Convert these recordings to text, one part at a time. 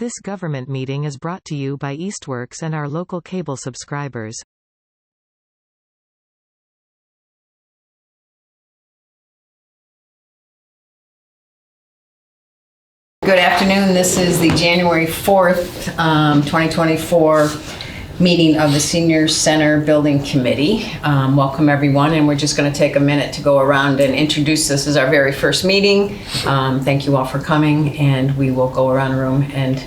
This government meeting is brought to you by Eastworks and our local cable subscribers. Good afternoon. This is the January 4th, 2024 meeting of the Senior Center Building Committee. Welcome everyone, and we're just going to take a minute to go around and introduce. This is our very first meeting. Thank you all for coming, and we will go around the room and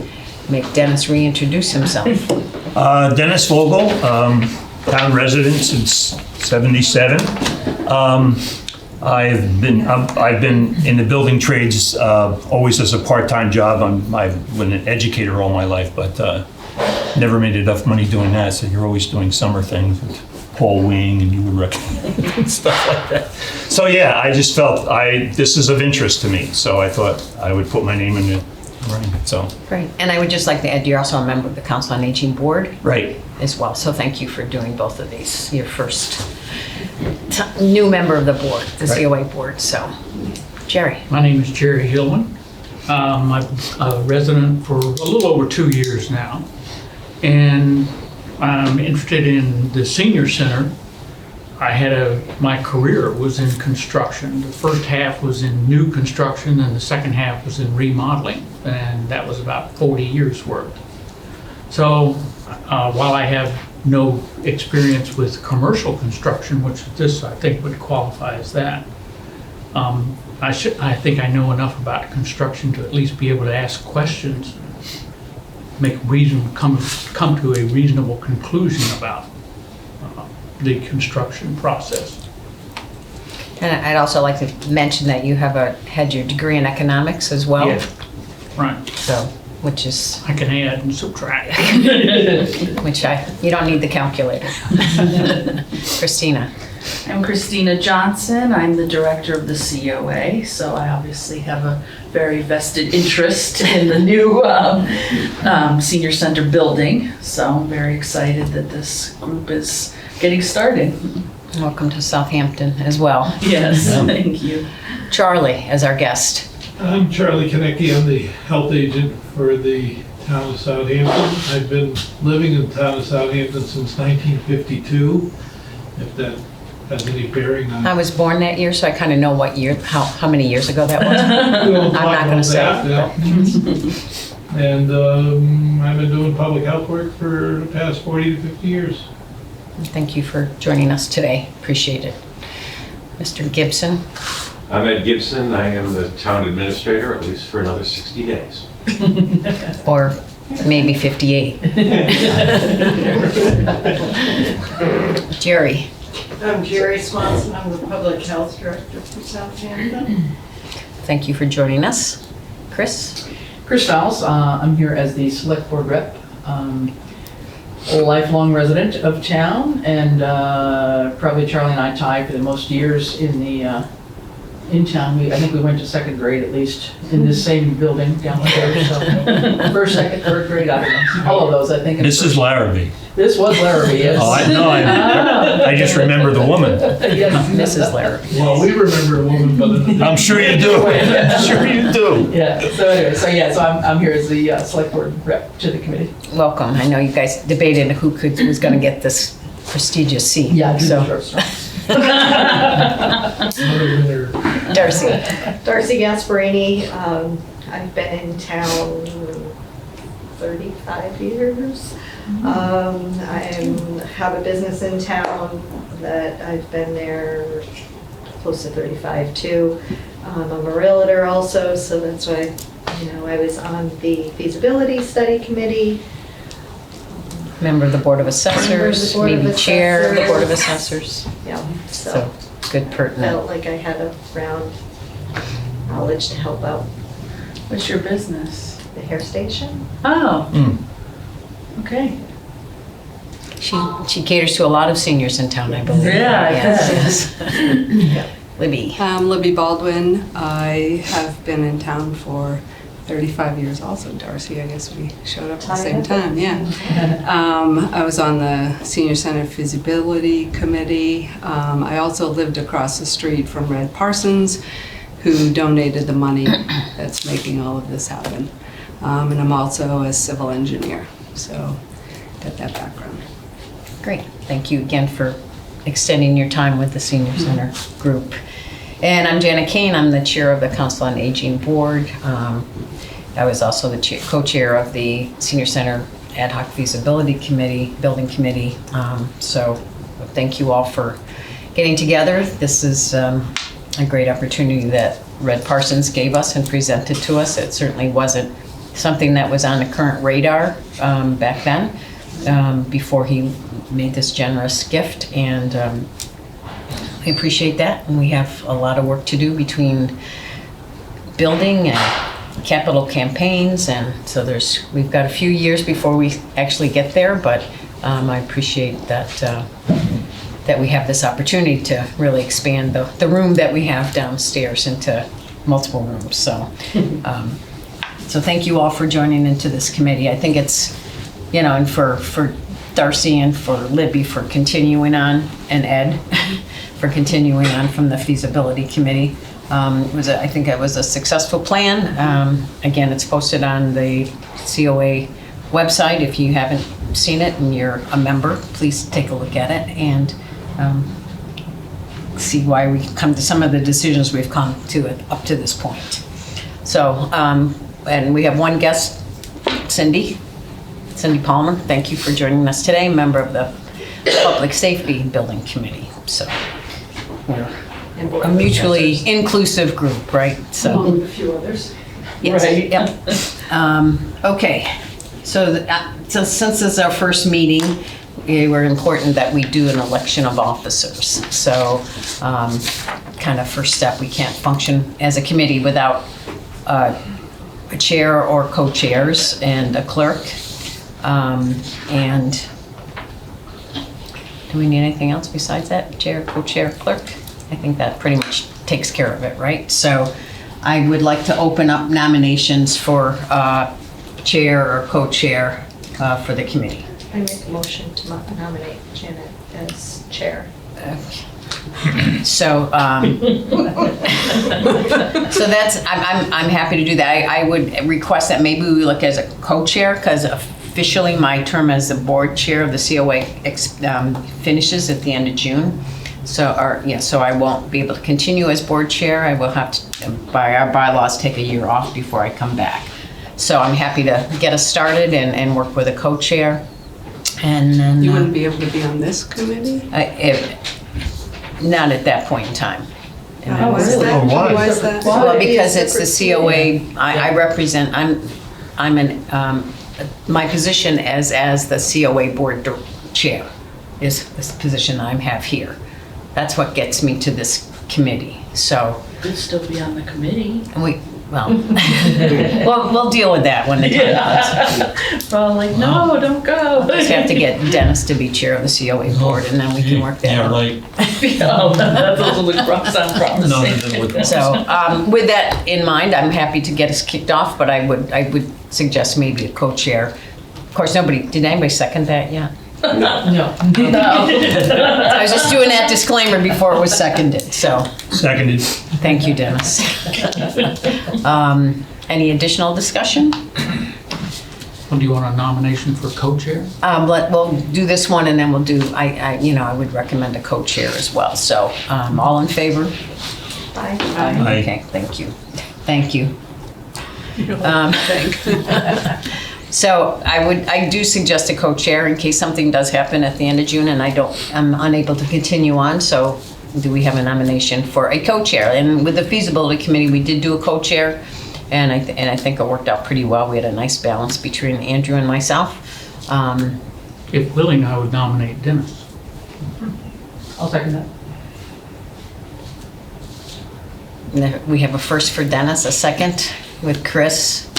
make Dennis reintroduce himself. Dennis Vogel, town resident since '77. I've been in the building trades always as a part-time job. I've been an educator all my life, but never made enough money doing that. So you're always doing summer things with Paul Wing, and you would recommend stuff like that. So yeah, I just felt this is of interest to me. So I thought I would put my name in the running. So Great. And I would just like to add, you're also a member of the Council on Aging Board. Right. As well. So thank you for doing both of these. Your first new member of the board, the COA board. So, Jerry. My name is Jerry Hillman. I'm a resident for a little over 2 years now, and I'm interested in the senior center. My career was in construction. The first half was in new construction, and the second half was in remodeling, and that was about 40 years worth. So while I have no experience with commercial construction, which this I think would qualify as that, I think I know enough about construction to at least be able to ask questions, come to a reasonable conclusion about the construction process. And I'd also like to mention that you had your degree in economics as well. Yeah, right. So, which is I can add and subtract. you don't need the calculator. Christina. I'm Christina Johnson. I'm the director of the COA, so I obviously have a very vested interest in the new senior center building. So I'm very excited that this group is getting started. Welcome to Southampton as well. Yes, thank you. Charlie as our guest. I'm Charlie Konecki. I'm the health agent for the town of Southampton. I've been living in the town of Southampton since 1952, if that has any bearing on. I was born that year, so I kind of know what year, how many years ago that was. We won't I'm talk not going to about say. that, And I've been doing public health work for the past 40 to 50 years. Thank you for joining us today. Appreciate it. Mr. Gibson. I'm Ed Gibson. I am the town administrator, at least for another 60 days. Or maybe 58. Jerry. I'm Jerry Swanson. I'm the Public Health Director for Southampton. Thank you for joining us. Chris? Chris Fowles. I'm here as the Select Board Rep. A lifelong resident of town, and probably Charlie and I tied for the most years in town. I think we went to second grade at least in this same building down there. So first, second, third grade, I don't know. All of those, I think. Mrs. Larrabee. This was Larrabee, yes. Oh, I know. I just remember the woman. Yes, Mrs. Larrabee. Well, we remember a woman, but I'm sure you do. I'm sure you do. Yeah. So anyway, so I'm here as the Select Board Rep to the committee. Welcome. I know you guys debated who was going to get this prestigious seat. Yeah. So. Darcy. Darcy Gasparini. I've been in town 35 years. I have a business in town that I've been there close to 35 too. I'm a realtor also, so that's why I was on the feasibility study committee. Member of the Board of Assessors, maybe chair of the Board of Assessors. Yeah, So good pertinent. Felt like I had a round knowledge to help out. What's your business? The hair station. Oh, okay. She caters to a lot of seniors in town, I believe. Yeah, I Yes. Yeah. Libby. I'm Libby Baldwin. I have been in town for 35 years also. Darcy, I guess we showed up at the same time, yeah. I was on the Senior Center Feasibility Committee. I also lived across the street from Red Parsons, who donated the money that's making all of this happen. And I'm also a civil engineer, so got that background. Great. Thank you again for extending your time with the Senior Center group. And I'm Janet Kane. I'm the chair of the Council on Aging Board. I was also the co-chair of the Senior Center Ad Hoc Feasibility Committee, Building Committee. So thank you all for getting together. This is a great opportunity that Red Parsons gave us and presented to us. It certainly wasn't something that was on the current radar back then, before he made this generous gift, and I appreciate that. And we have a lot of work to do between building and capital campaigns, and so we've got a few years before we actually get there, but I appreciate that we have this opportunity to really expand the room that we have downstairs into multiple rooms. So so thank you all for joining into this committee. I think it's, and for Darcy and for Libby for continuing on, and Ed for continuing on from the feasibility committee. I think it was a successful plan. Again, it's posted on the COA website. If you haven't seen it and you're a member, please take a look at it and see why we come to some of the decisions we've come to up to this point. So, and we have one guest, Cindy Palmer. Thank you for joining us today, member of the Public Safety Building Committee. So we're a mutually inclusive group, right? So Among a few others. yes, Right. yep. Okay, so since this is our first meeting, it were important that we do an election of officers. So kind of first step, we can't function as a committee without a chair or co-chairs and a clerk. And do we need anything else besides that? Chair, co-chair, clerk? I think that pretty much takes care of it, right? So I would like to open up nominations for chair or co-chair for the committee. I make a motion to nominate Janet as chair. So, so that's, I'm happy to do that. I would request that maybe we look as a co-chair, because officially my term as the board chair of the COA finishes at the end of June. So, so I won't be able to continue as board chair. I will have to, by our bylaws, take a year off before I come back. So I'm happy to get us started and work with a co-chair. And then You wouldn't be able to be on this committee? not at that point in time. Why is that? Oh, why? Why is that? Well, because it's the COA, I represent, my position as the COA board chair is this position I have here. That's what gets me to this committee. So, Could still be on the committee. we'll deal with that when the time comes. Well, like, no, don't go. Just have to get Dennis to be chair of the COA board, and then we can work that Yeah, out. right. Oh, that doesn't look sound promising. No, it doesn't look So, with that in mind, I'm happy to get us kicked off, but I would suggest maybe a co-chair. Of course, did anybody second that yet? No. No. I was just doing that disclaimer before it was seconded, so Seconded. thank you, Dennis. Any additional discussion? Well, do you want a nomination for co-chair? We'll do this one, and then we'll do, I would recommend a co-chair as well. So, all in favor? Aye. Aye. Okay, thank you. Thank you. So I do suggest a co-chair in case something does happen at the end of June and I'm unable to continue on. So do we have a nomination for a co-chair? And with the feasibility committee, we did do a co-chair, and I think it worked out pretty well. We had a nice balance between Andrew and myself. If willing, I would nominate Dennis. I'll second that. We have a first for Dennis, a second with Chris.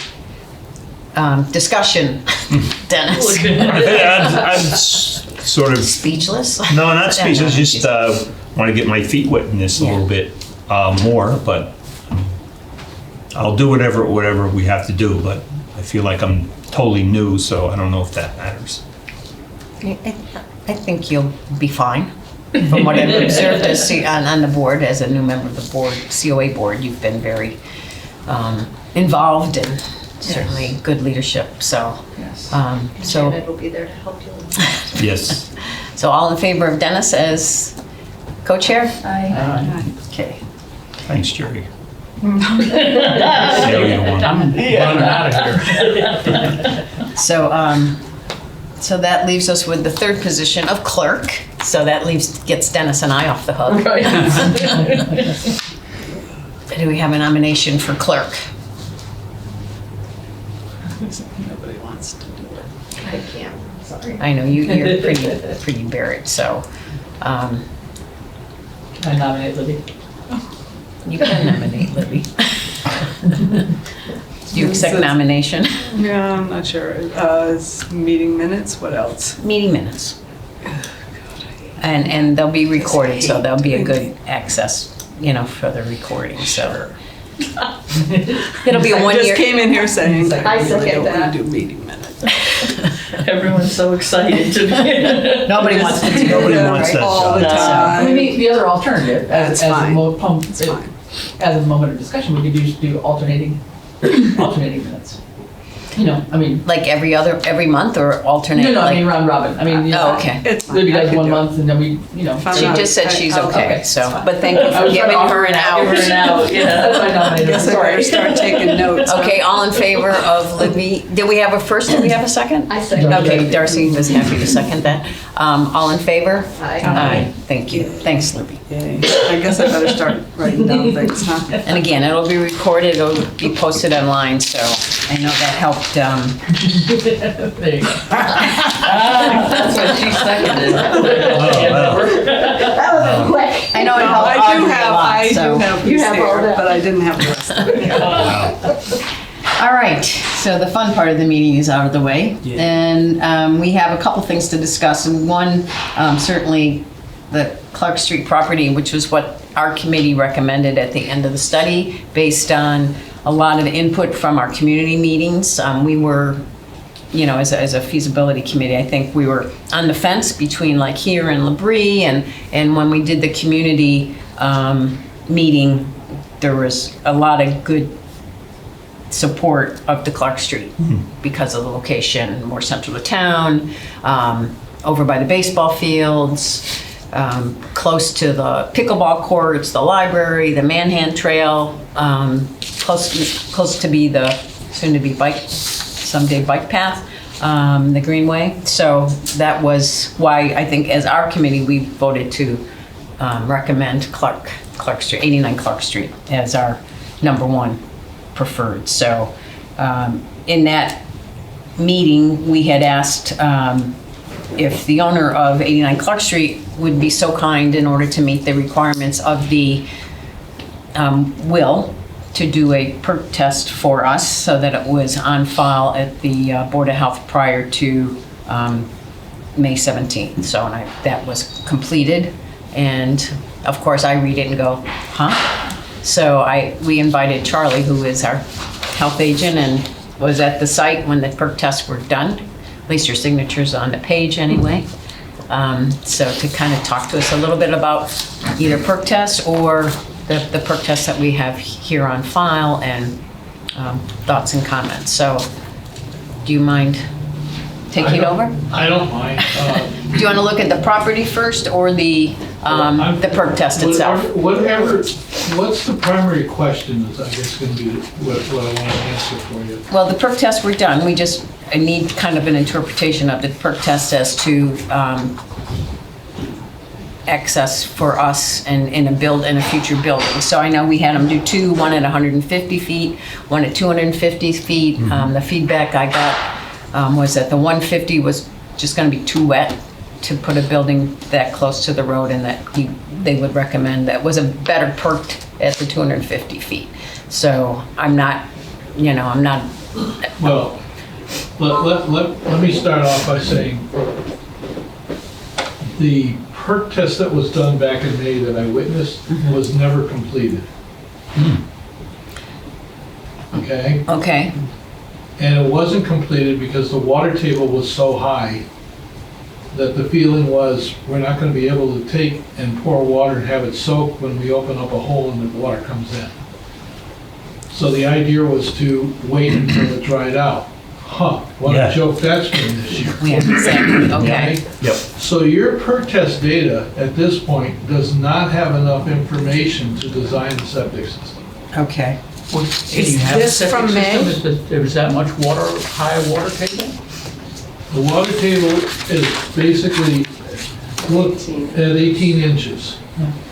Discussion, Dennis. I'm sort of, Speechless? no, not speechless, just want to get my feet wet in this a little bit more, but I'll do whatever we have to do, but I feel like I'm totally new, so I don't know if that matters. I think you'll be fine. From what I've observed on the board, as a new member of the board, COA board, you've been very involved, and certainly good leadership, so. Yes. So, Janet will be there to help you. Yes. so all in favor of Dennis as co-chair? Aye. Okay. Thanks, Jerry. Yeah, you won. I'm running out of here. So, so that leaves us with the third position of clerk. So that gets Dennis and I off the hook. Do we have a nomination for clerk? Nobody wants to do it. I can't, sorry. I know you're pretty buried, so I nominate Libby. you can nominate Libby. Do you accept nomination? Yeah, I'm not sure. Meeting minutes, what else? Meeting minutes. And they'll be recorded, so there'll be a good access, for the recording, so. It'll be a I 1 just year. came in here saying, I I really second don't want that. to do meeting minutes. Everyone's so excited to be. Nobody wants to do Nobody it. wants that All the job. time. I mean, the other alternative, That's as a fine. as a moment of discussion, we could do alternating minutes. Like every month or alternate? No, I like- mean round robin. Oh, okay. It's fine. Libby I does can 1 do it. month and then we, If I'm She not- just said she's I'll- okay, it's so, fine. but thank you I for was trying giving to her an Give her an hour. out, yeah. That's why I I nominated guess her. I better start taking notes. huh? Okay, all in favor of Libby, did we have a first, did we have a second? I second. Okay, Darcy was happy to second that. All in favor? Aye. Aye, thank you. Thanks, Libby. Yay. I guess I better start writing down things, huh? And again, it'll be recorded, it'll be posted online, so I know that helped. There you go. That's what she seconded. That was quick. I know it helped I do Audrey a have, lot, I do so. have You these have all here, that. but I didn't have the rest of it. All right, so the fun part of the meeting is out of the way. And we have a couple things to discuss. And one, certainly the Clark Street property, which was what our committee recommended at the end of the study, based on a lot of input from our community meetings. We were, as a feasibility committee, I think we were on the fence between like here and Labrie. And when we did the community meeting, there was a lot of good support of the Clark Street because of the location, more central to town, over by the baseball fields, close to the pickleball courts, the library, the Manhan Trail, close to be the soon-to-be someday bike path, the Greenway. So that was why I think as our committee, we voted to recommend Clark Street, 89 Clark Street as our number one preferred. So in that meeting, we had asked if the owner of 89 Clark Street would be so kind in order to meet the requirements of the will to do a perk test for us so that it was on file at the Board of Health prior to May 17th. So that was completed. And of course I read it and go, huh? So we invited Charlie, who is our health agent and was at the site when the perk tests were done. At least your signature's on the page anyway. So to kind of talk to us a little bit about either perk tests or the perk tests that we have here on file and thoughts and comments. So do you mind taking over? I don't mind. Do you want to look at the property first or the perk test itself? Whatever, what's the primary question is, I guess, going to be what I want to answer for you. Well, the perk tests were done. I need kind of an interpretation of the perk test as to access for us in a future building. So I know we had them do two, one at 150 feet, one at 250 feet. The feedback I got was that the 150 was just going to be too wet to put a building that close to the road, and that they would recommend that was a better perked at the 250 feet. So I'm not. Well, let me start off by saying the perk test that was done back in May that I witnessed was never completed. Okay? Okay. And it wasn't completed because the water table was so high that the feeling was we're not going to be able to take and pour water and have it soak when we open up a hole and the water comes in. So the idea was to wait until it dried out. What Yeah. a joke that's been this year. Yeah, exactly, okay. Yep. So your per test data at this point does not have enough information to design the septic system. Okay. Do Is you have a this septic from system? May? Is that much water, high water table? The water table is basically, look, at 18 inches.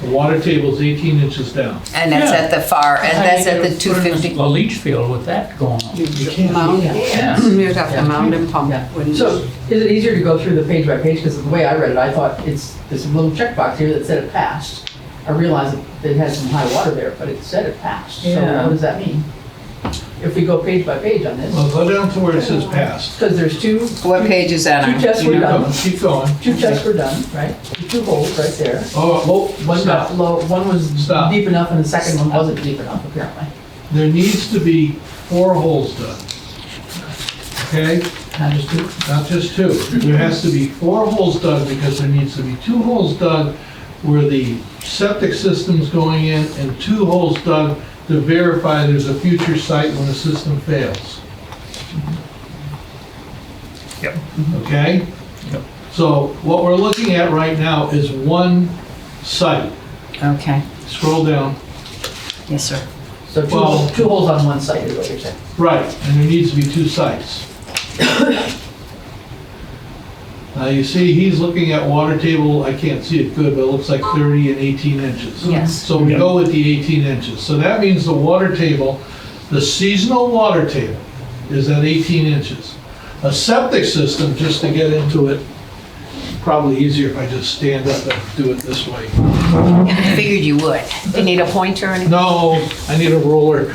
The water table is 18 inches down. And that's at the far, and that's at the 250? A leach field with that going on. You can't Mound, Yeah. you'd have to mound and pump. Yeah. wouldn't So you? is it easier to go through the page by page? Because the way I read it, I thought there's a little checkbox here that said it passed. I realized that it had some high water there, but it said it passed. So Yeah. what does that mean? If we go page by page on this, Well, go down to where it says passed. because there's two What page is that on? Two tests were You know? done. Keep going. Two tests were done, right? Two holes right there. Oh, One got stop. low, one was Stop. deep enough and the second one wasn't deep enough apparently. There needs to be 4 holes done. Okay? Not just two. Not just 2. There has to be 4 holes dug because there needs to be 2 holes dug where the septic system's going in and 2 holes dug to verify there's a future site when the system fails. Yep. Okay? Yep. So what we're looking at right now is one site. Okay, Scroll down. yes, sir. So Well- two holes on one side is what you're saying. Right, and there needs to be 2 sites. Now you see, he's looking at water table, I can't see it good, but it looks like 30 and 18 inches. Yes. So we go with the 18 inches. So that means the water table, the seasonal water table is at 18 inches. A septic system, just to get into it, probably easier if I just stand up and do it this way. I figured you would. Do you need a pointer or anything? No, I need a ruler.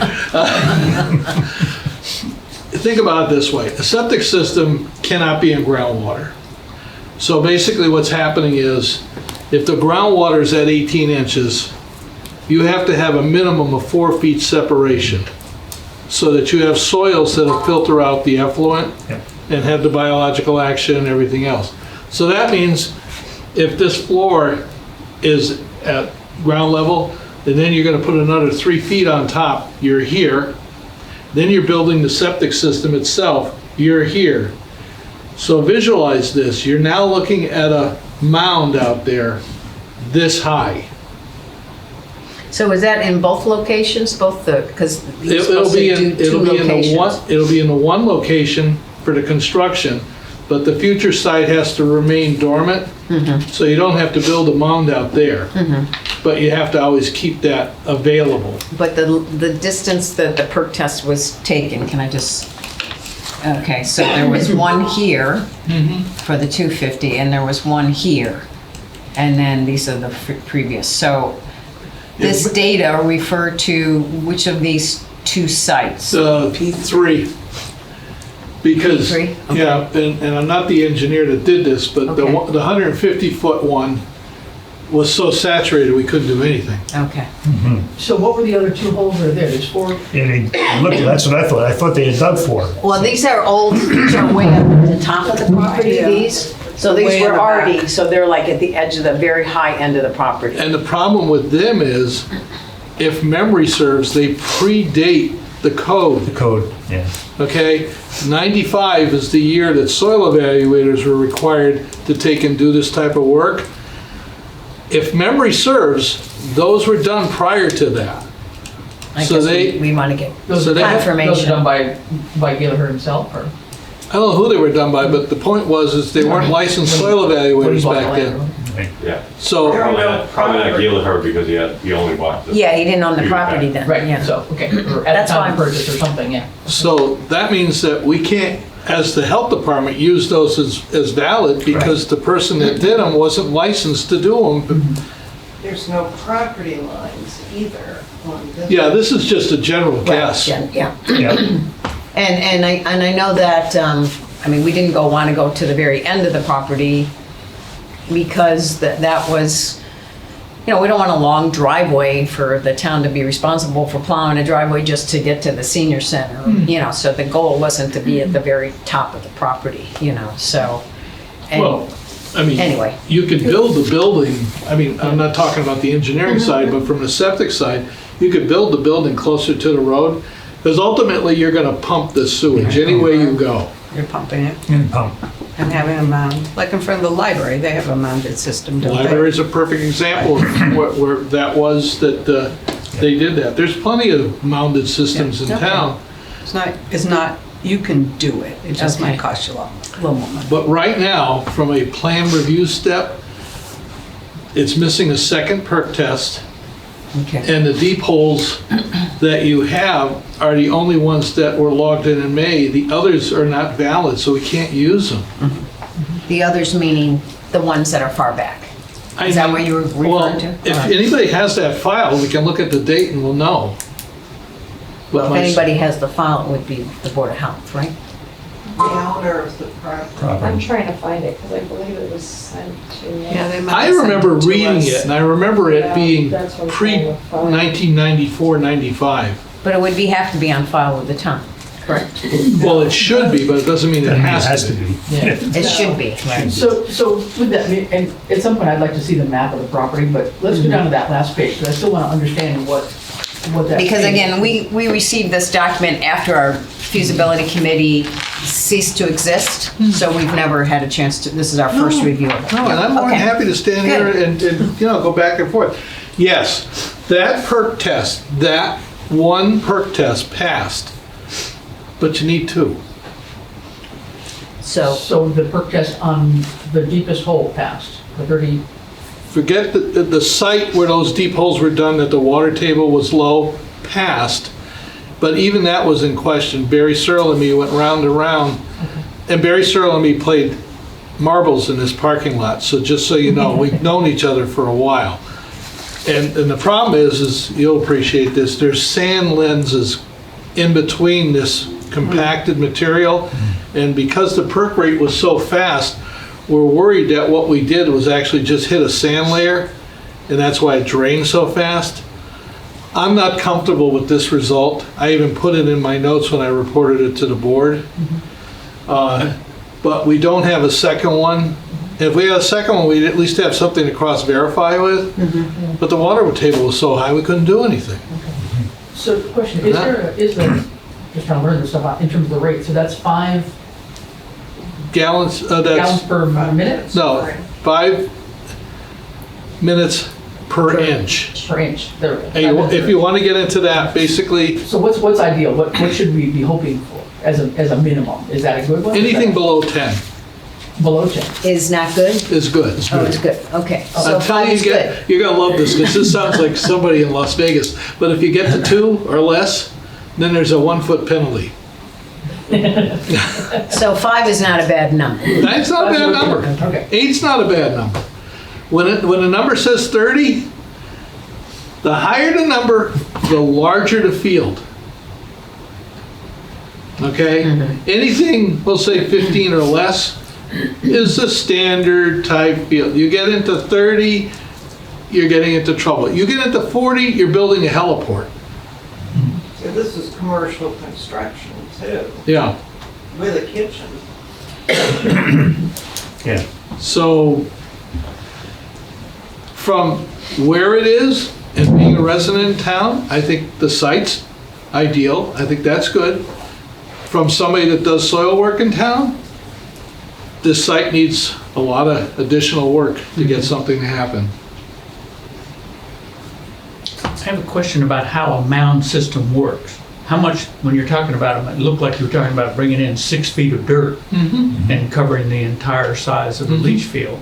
Think about it this way. A septic system cannot be in groundwater. So basically what's happening is, if the groundwater is at 18 inches, you have to have a minimum of 4 feet separation so that you have soils that'll filter out the effluent Yep. and have the biological action and everything else. So that means if this floor is at ground level, and then you're gonna put another 3 feet on top, you're here. Then you're building the septic system itself, you're here. So visualize this, you're now looking at a mound out there this high. So is that in both locations, both the, because you're It'll supposed be to do in, 2 it'll be in the one, locations? it'll be in the one location for the construction, but the future site has to remain dormant, so you don't have to build a mound out there. But you have to always keep that available. But the distance that the perk test was taken, can I just, okay, so there was one here for the 250, and there was one here. And then these are the previous. So this data refer to which of these 2 sites? 3. Because, P3? Okay. yeah, and I'm not the engineer that did this, but the Okay. 150-foot one was so saturated we couldn't do anything. Okay. So what were the other 2 holes that are there? There's 4. And look, that's what I thought. I thought they had dug 4. Well, these are old, these are way up at the top of the property, these. So these Way in were the back. already, so they're like at the edge of the very high end of the property. And the problem with them is, if memory serves, they predate the The code, code, yeah. okay? 95 is the year that soil evaluators were required to take and do this type of work. If memory serves, those were done prior to that. I So guess they- we want to get So they have- Those are confirmation. done by Gallagher himself or? I don't know who they were done by, but the point was, is they weren't licensed soil evaluators back then. Yeah. So, Probably not Gallagher because he only bought the. Yeah, he didn't own the property then. Right, Yeah. so, okay, or at That's the time of fine. purchase or something, yeah. so that means that we can't, as the health department, use those as valid because the person that did them wasn't licensed to do them. There's no property lines either on this. Yeah, this is just a general guess. Yeah, yeah. Yeah. And I know that, I mean, we didn't want to go to the very end of the property because that was, you know, we don't want a long driveway for the town to be responsible for plowing a driveway just to get to the senior center, you know, so the goal wasn't to be at the very top of the property, you know, so. and- Well, I mean, Anyway. you could build the building, I mean, I'm not talking about the engineering side, but from the septic side, you could build the building closer to the road, Because ultimately, you're gonna pump the sewage any way you go. You're pumping it And pump. and having a mound, like in front of the library, they have a mounded system, don't they? Library's a perfect example of where that was, that they did that. There's plenty of mounded systems in Yeah, okay. town. It's not, you can do it, it just Okay. might cost you a little more money. But right now, from a plan review step, it's missing a second perk test, Okay. and the deep holes that you have are the only ones that were logged in May. The others are not valid, so we can't use them. The others meaning the ones that are far back. Is that what you were Well, referring to? if All right. anybody has that file, we can look at the date and we'll know. Well, But if my- anybody has the file, it would be the Board of Health, right? The owner of the property. I'm trying to find it because I believe it was sent to me. Yeah, they might I have sent remember it to reading us. it, and I remember it Yeah, being that's what I'm trying to find. pre-1994, 95. But it would have to be on file with the town, correct? Well, it should be, but it doesn't mean it has to be. Yeah. It should be, right? So with that, and at some point, I'd like to see the map of the property, but let's go down to that last page, because I still want to understand what that. Because page- again, we received this document after our feasibility committee ceased to exist, so we've never had a chance to, this is our first review of it. No, and I'm more than Okay. happy to stand here Good. and, go back and forth. Yes, that perk test, that one perk test passed, but you need two. So, So the perk test on the deepest hole passed, the 30, Forget the site where those deep holes were done, that the water table was low, passed, but even that was in question. Barry Searle and me went round and round, and Barry Searle and me played marbles in this parking lot, so just so you know, we've known each other for a while. And the problem is you'll appreciate this, there's sand lenses in between this compacted material, and because the perk rate was so fast, we're worried that what we did was actually just hit a sand layer, and that's why it drained so fast. I'm not comfortable with this result. I even put it in my notes when I reported it to the board. But we don't have a second one. If we had a second one, we'd at least have something to cross-verify with. But the water table was so high, we couldn't do anything. so the question, is there, just trying to learn this stuff out, in terms of the rate, so that's 5 Gallons, gallons that's, per minute? no, 5 minutes per inch. Per inch, there we go. And if you want to get into that, basically, So what's ideal, what should we be hoping for as a minimum? Is that a good one? anything below 10 Below 10? is not good? is good. Oh, it's good, okay. So I'm 5 telling is you, good. you're gonna love this, because this sounds like somebody in Las Vegas. But if you get to 2 or less, then there's a 1-foot penalty. So 5 is not a bad number. That's not a bad number. Okay. 8's not a bad number. When the number says 30, the higher the number, the larger the field. Okay? Anything, we'll say 15 or less, is a standard type field. You get into 30, you're getting into trouble. You get into 40, you're building a heliport. So this is commercial construction too, Yeah. with a kitchen. Yeah. So, from where it is and being a resident in town, I think the site's ideal. I think that's good. From somebody that does soil work in town, this site needs a lot of additional work to get something to happen. I have a question about how a mound system works. How much, when you're talking about them, it looked like you were talking about bringing in 6 feet of dirt and covering the entire size of the leach field.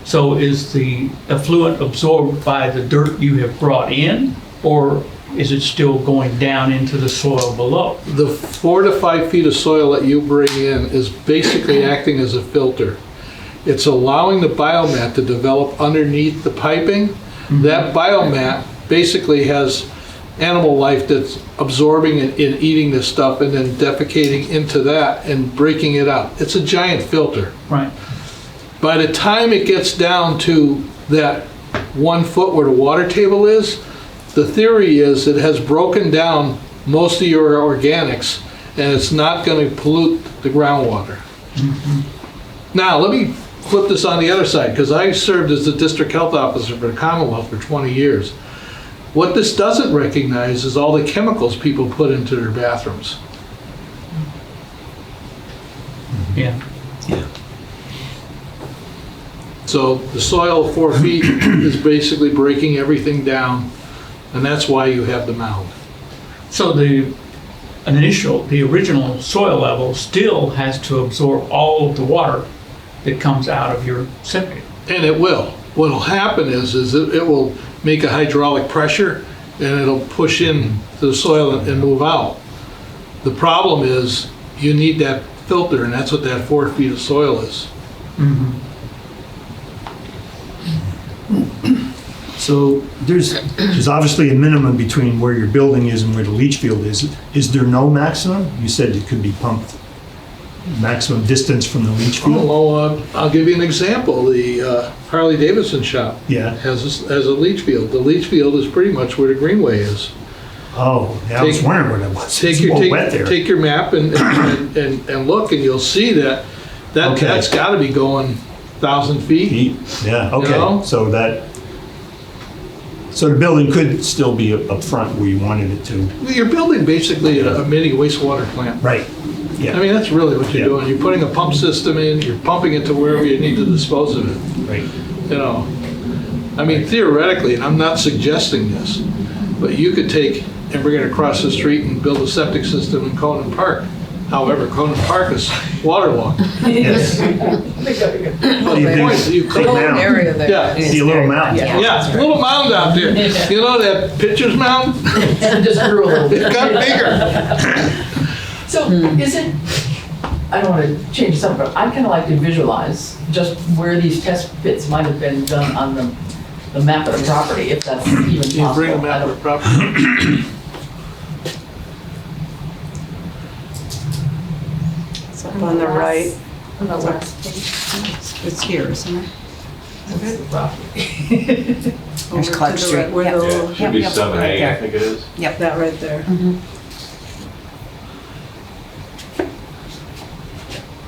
So is the effluent absorbed by the dirt you have brought in, or is it still going down into the soil below? The 4 to 5 feet of soil that you bring in is basically acting as a filter. It's allowing the biomat to develop underneath the piping. That biomat basically has animal life that's absorbing and eating this stuff and then defecating into that and breaking it out. It's a giant filter. Right. By the time it gets down to that 1 foot where the water table is, the theory is it has broken down most of your organics and it's not going to pollute the groundwater. Now, let me flip this on the other side, because I served as the district health officer for the Commonwealth for 20 years. What this doesn't recognize is all the chemicals people put into their bathrooms. Yeah. So the soil 4 feet is basically breaking everything down, and that's why you have the mound. So the original soil level still has to absorb all of the water that comes out of your septic. And it will. What'll happen is it will make a hydraulic pressure, and it'll push in to the soil and move out. The problem is you need that filter, and that's what that 4 feet of soil is. So there's obviously a minimum between where your building is and where the leach field is. Is there no maximum? You said it could be pumped maximum distance from the leach field? Oh, I'll give you an example. The Harley Davidson shop Yeah. has a leach field. The leach field is pretty much where the greenway is. Oh, yeah, I was wondering where that was. It's more wet there. Take your map and look, and you'll see that Okay. that's got to be going 1,000 feet. Yeah, You okay. know? So the building could still be up front where you wanted it to. You're building basically a mini wastewater plant. Right. Yeah. I mean, that's really what you're Yeah. doing. You're putting a pump system in, you're pumping it to wherever you need to dispose of it. Right. You know, I mean, theoretically, and I'm not suggesting this, but you could take and bring it across the street and build a septic system in Conan Park. However, Conan Park is waterlogged. Yes. Well, you You big could- mound. Area there. Yeah, See a little mound. yeah, a little mound out there. You know that pictures mound? It just grew a little bit. It got bigger. So is it, I don't want to change something, but I kind of like to visualize just where these test pits might have been done on the map of the property, if that's even possible. You bring a map of the property. It's up on the right. On the last page. It's here, isn't it? That's the property. Over to Clark the Street. right, where Yep. the- Should be Yep, 7A, right I there. think it is. That right there.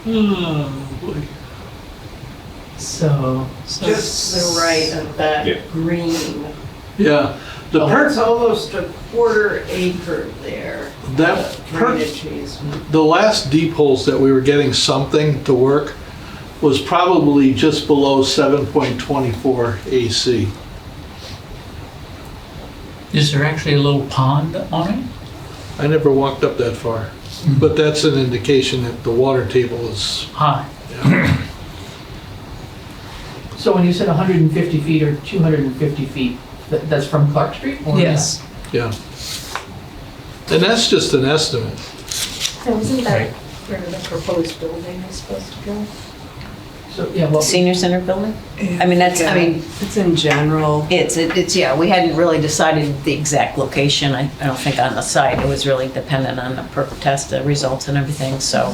Oh, boy. So, Just the right of that Yeah. green. Yeah, the It's perk, almost a quarter acre there. that perk, Drainage easement. the last deep holes that we were getting something to work was probably just below 7.24 AC. Is there actually a little pond on it? I never walked up that far, but that's an indication that the water table is, High. so when you said 150 feet or 250 feet, that's from Clark Street? or- Yes. yeah. And that's just an estimate. So isn't that where the proposed building is supposed to go? So, yeah, well, Senior Center building? I mean, that's, I mean, It's in general. it's, yeah, we hadn't really decided the exact location, I don't think, on the site. It was really dependent on the perk test, the results and everything, so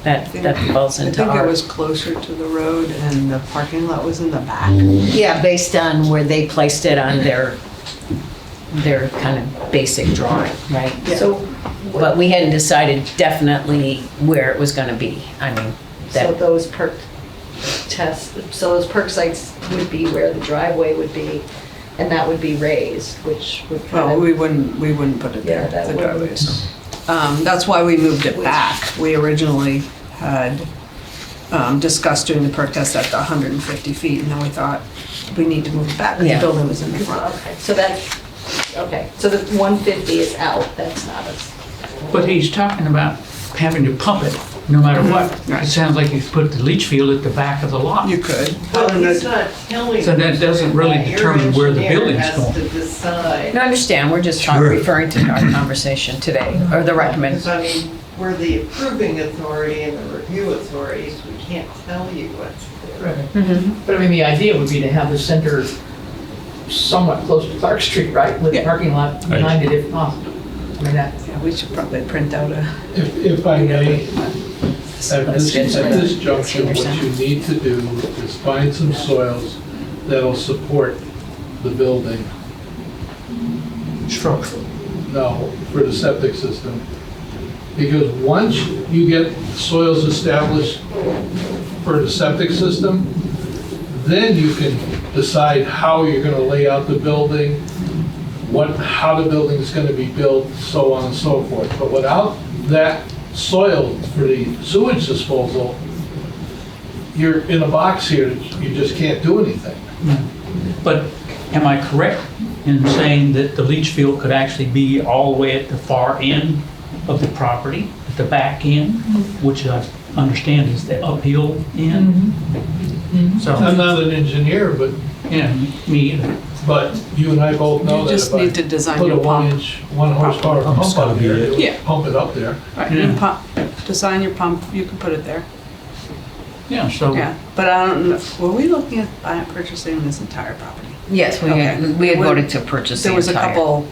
that falls I into think it our. was closer to the road and the parking lot was in the back. Yeah, based on where they placed it on their kind of basic drawing, right? So, But we hadn't decided definitely where it was gonna be. I mean, so that, those perk tests, so those perk sites would be where the driveway would be, and that would be raised, which would Well, kind of. we wouldn't put it Yeah, there, that the wouldn't. driveways. That's why we moved it back. We originally had discussed doing the perk test at the 150 feet, and then we thought we need to move it back, because Yeah. the building was in the front. Okay, so that's, okay, so the 150 is out, that's not a. But he's talking about having to pump it no matter what. Right. It sounds like you put the leach field at the back of the lot. You could. But he's not telling. So that doesn't really us that. Your determine where the engineer building's has going. to decide. no, I understand, we're just Sure. referring to our conversation today, or the recommend. Because I mean, we're the approving authority and the review authorities, we can't tell you what's there. right. But I mean, the idea would be to have the center somewhat close to Clark Street, right? With the Yeah. parking lot behind it if possible. I mean, that, Yeah, we should probably print out a. If I may, at this junction, what you need to do is find some soils that'll support the building. Structural. No, for the septic system. Because once you get soils established for the septic system, then you can decide how you're gonna lay out the building, how the building's gonna be built, so on and so forth. But without that soil for the sewage disposal, you're in a box here, you just can't do anything. But am I correct in saying that the leach field could actually be all the way at the far end of the property, at the back end, which I understand is the uphill end? So, I'm not an engineer, but yeah, me either. But you and I both know You that just if need to I design put a your pump. 1-inch, 1 horsepower pump gotta up be there, it. it'll Yeah. pump it up there. Right, Yeah. you pump, design your pump, you can put it there. Yeah, so, Yeah, but I don't know, were we looking at purchasing this entire property? Yes, we Okay. had voted to purchase the There was a entire. couple,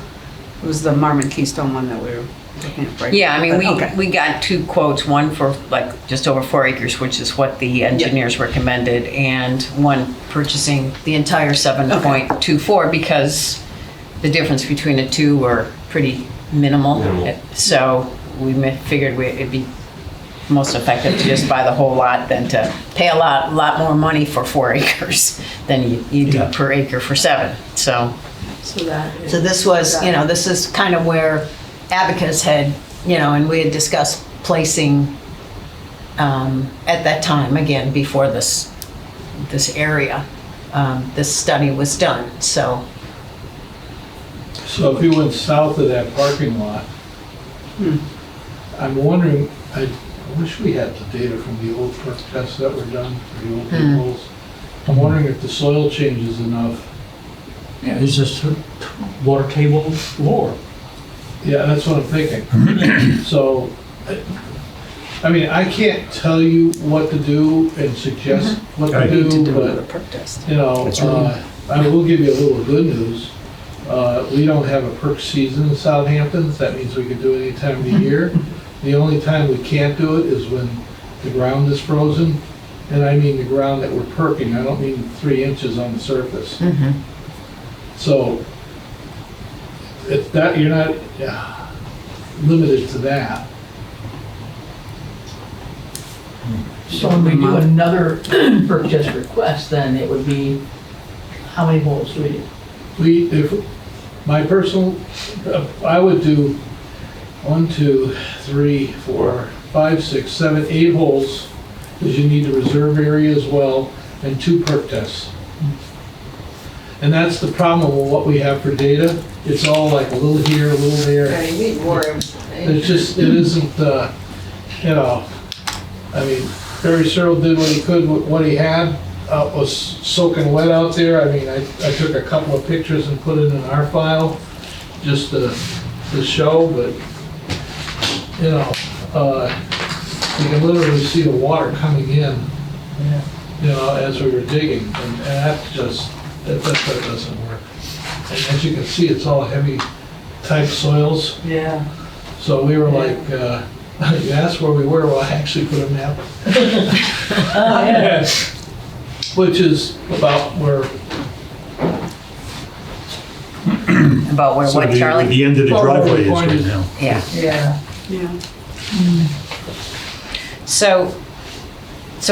it was the Marmon Keystone one that we were looking at breaking. Yeah, I mean, but okay. we got 2 quotes, one for like just over 4 acres, which is what the engineers recommended, and one purchasing the entire 7.24 because the difference between the two were pretty minimal. Minimal. So we figured it'd be most effective to just buy the whole lot than to pay a lot more money for 4 acres than you do Yeah. per acre for 7. So this was, this is kind of where Abacus had, and we had discussed placing at that time, again, before this area, this study was done, so. So if you went south of that parking lot, I'm wondering, I wish we had the data from the old perk tests that were done for the old peoples. I'm wondering if the soil changes enough. yeah, is this water table lower? Yeah, that's what I'm thinking. So, I mean, I can't tell you what to do and suggest what to Right. Need to do, do a but, perk test. That's right. I will give you a little good news. We don't have a perk season in Southampton, that means we can do it any time of the year. The only time we can't do it is when the ground is frozen, and I mean the ground that we're perking, I don't mean 3 inches on the surface. So, it's that, you're not limited to that. So when we do another perk test request, then it would be, how many holes do we do? If, my personal, I would do 1, 2, 3, 4, 5, 6, 7, 8 holes, because you need a reserve area as well, and 2 perk tests. And that's the problem with what we have for data. It's all like a little here, a little there. Yeah, you need more It's just, it isn't, I mean, Barry Searle did what he could with what he had, was soaking wet out there. I mean, I took a couple of pictures and put it in our file, just to show, but, you can literally see the water coming in, as we were digging, and that just, that doesn't work. And as you can see, it's all heavy type soils. Yeah. So we were like, you asked where we were, well, I actually put a map. Which is about where, About where, So what, the Charlie? end of the Well, driveway is point right is- now. Yeah. Yeah. Yeah. So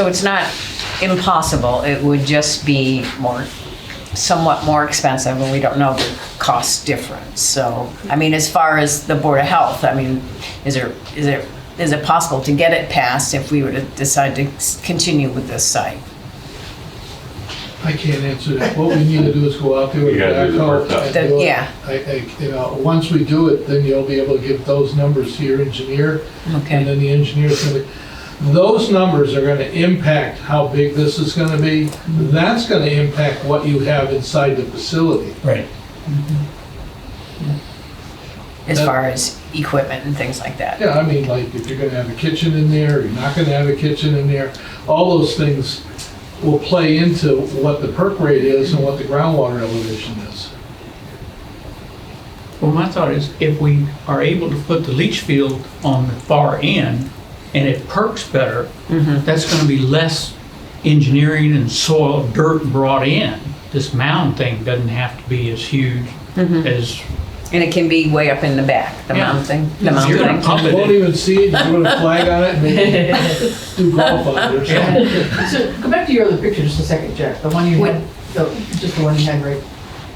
it's not impossible, it would just be somewhat more expensive, and we don't know the cost difference. So, I mean, as far as the Board of Health, I mean, is it possible to get it passed if we were to decide to continue with this site? I can't answer that. What we need to do is go out there with You the gotta do the backhoe. work. and do it. Yeah. Once we do it, then you'll be able to give those numbers to your engineer, and Okay, then the engineer's gonna, those numbers are gonna impact how big this is gonna be. That's gonna impact what you have inside the facility. Right. as far as equipment and things like that. Yeah, I mean, like, if you're gonna have a kitchen in there, or you're not gonna have a kitchen in there, all those things will play into what the perk rate is and what the groundwater elevation is. Well, my thought is if we are able to put the leach field on the far end and it perks better, that's gonna be less engineering and soil, dirt brought in. This mound thing doesn't have to be as huge as, And it can be way up in the back, the Yeah. mound thing, the You're mound gonna thing. pump You it won't in. even see it, you put a flag on it, and maybe do golf on it or something. So go back to your other picture just a second, Jack. The one you had, just the one you had right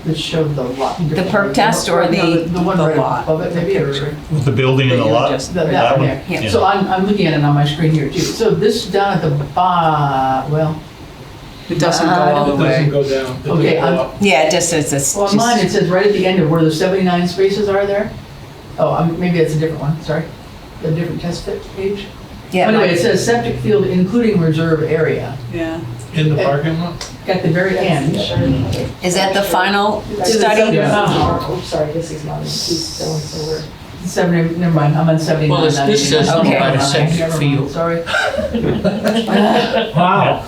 that showed the lot. The perk test or No, the one the right lot? above it, maybe, or With the building and the lot? that That one one? there. Yeah. So I'm looking at it on my screen here too. So this down at the well, It doesn't go all the It doesn't way. go down. It Okay, doesn't go up. Yeah, it just says it's well, on mine it just, says right at the end of where the 79 spaces are there. Oh, maybe that's a different one, sorry. A different test fit page. yeah. Anyway, mine- it says septic field including reserve area. Yeah. In the parking lot? At the very end. Is that the final study? Oh, sorry, this is not, he's going forward. 70, never mind, I'm on 79. Well, this says something Okay. about a septic Never mind, field. Sorry. Wow.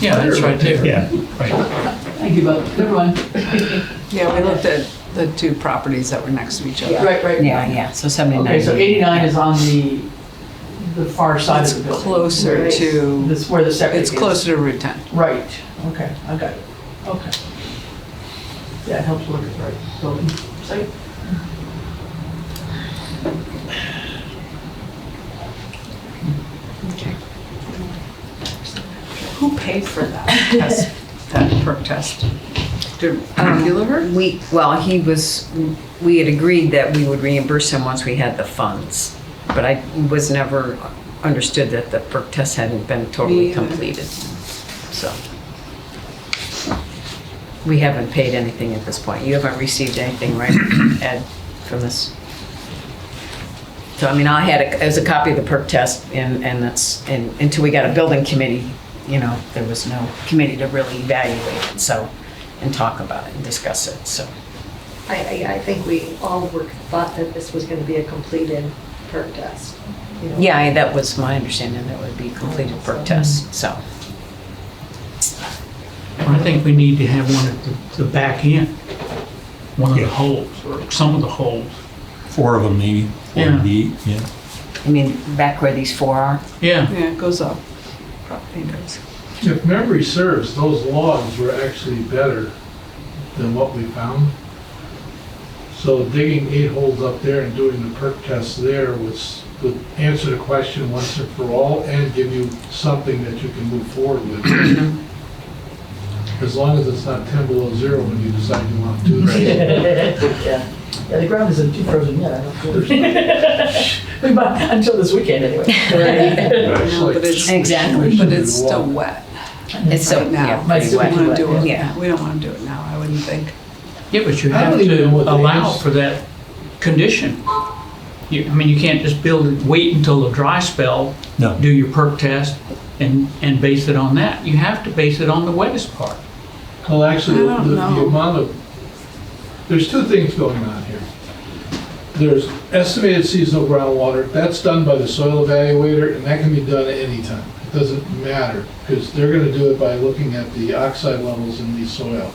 Yeah, that's right there. Yeah, right. Thank you, Bob. Never mind. Yeah, we looked at the two properties that were next to each other. Right. Yeah, so 79. Okay, so 89 is on the far side It's of the building. closer Right. to, This where the septic is. it's closer to Route 10. Right, okay, I got it, okay. Yeah, it helps look at the right building site. Who paid for that test, that perk test? Did Mueller? We had agreed that we would reimburse him once we had the funds, but I was never understood that the perk test hadn't been totally Me either. completed, so. We haven't paid anything at this point. You haven't received anything, right, Ed, from this? So, I mean, I had as a copy of the perk test, and until we got a building committee, you know, there was no committee to really evaluate it, so, and talk about it and discuss it, so. I think we all thought that this was going to be a completed perk test. you know. Yeah, that was my understanding, that would be completed perk test, so. I think we need to have one at the back end, one of the Yeah. holes, or some of the holes. 4 of them maybe, 4 Yeah. deep, yeah. I mean, back where these 4 are? Yeah, Yeah, it goes up. Property does. If memory serves, those logs were actually better than what we found. So digging 8 holes up there and doing the perk test there would answer the question once and for all and give you something that you can move forward with. As long as it's not 10 below 0 when you decide you want to do that. Yeah, the ground isn't too frozen yet, I don't think. Until this weekend, anyway. No, but it's, Exactly. but it's still wet It's so, right now. yeah, We pretty don't wet. want to do it. Yeah. We don't want to do it now, I wouldn't think. yeah, but you I have don't even to know what they allow use. for that condition. I mean, you can't just build it, wait until the dry spell, No. do your perk test, and base it on that. You have to base it on the wettest part. Well, actually, I don't the know. amount of, there's 2 things going on here. There's estimated seasonal groundwater, that's done by the soil evaluator, and that can be done at any time. It doesn't matter, because they're gonna do it by looking at the oxide levels in the soil.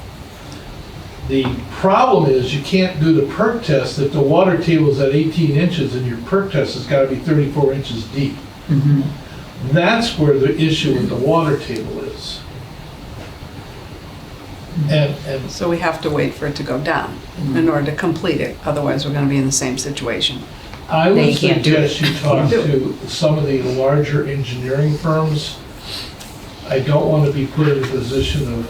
The problem is, you can't do the perk test if the water table's at 18 inches, and your perk test has gotta be 34 inches deep. That's where the issue with the water table is. And So we have to wait for it to go down in order to complete it, otherwise we're going to be in the same situation. I No, would you can't do it. suggest you talk to some of the larger engineering firms. I don't want to be put in a position of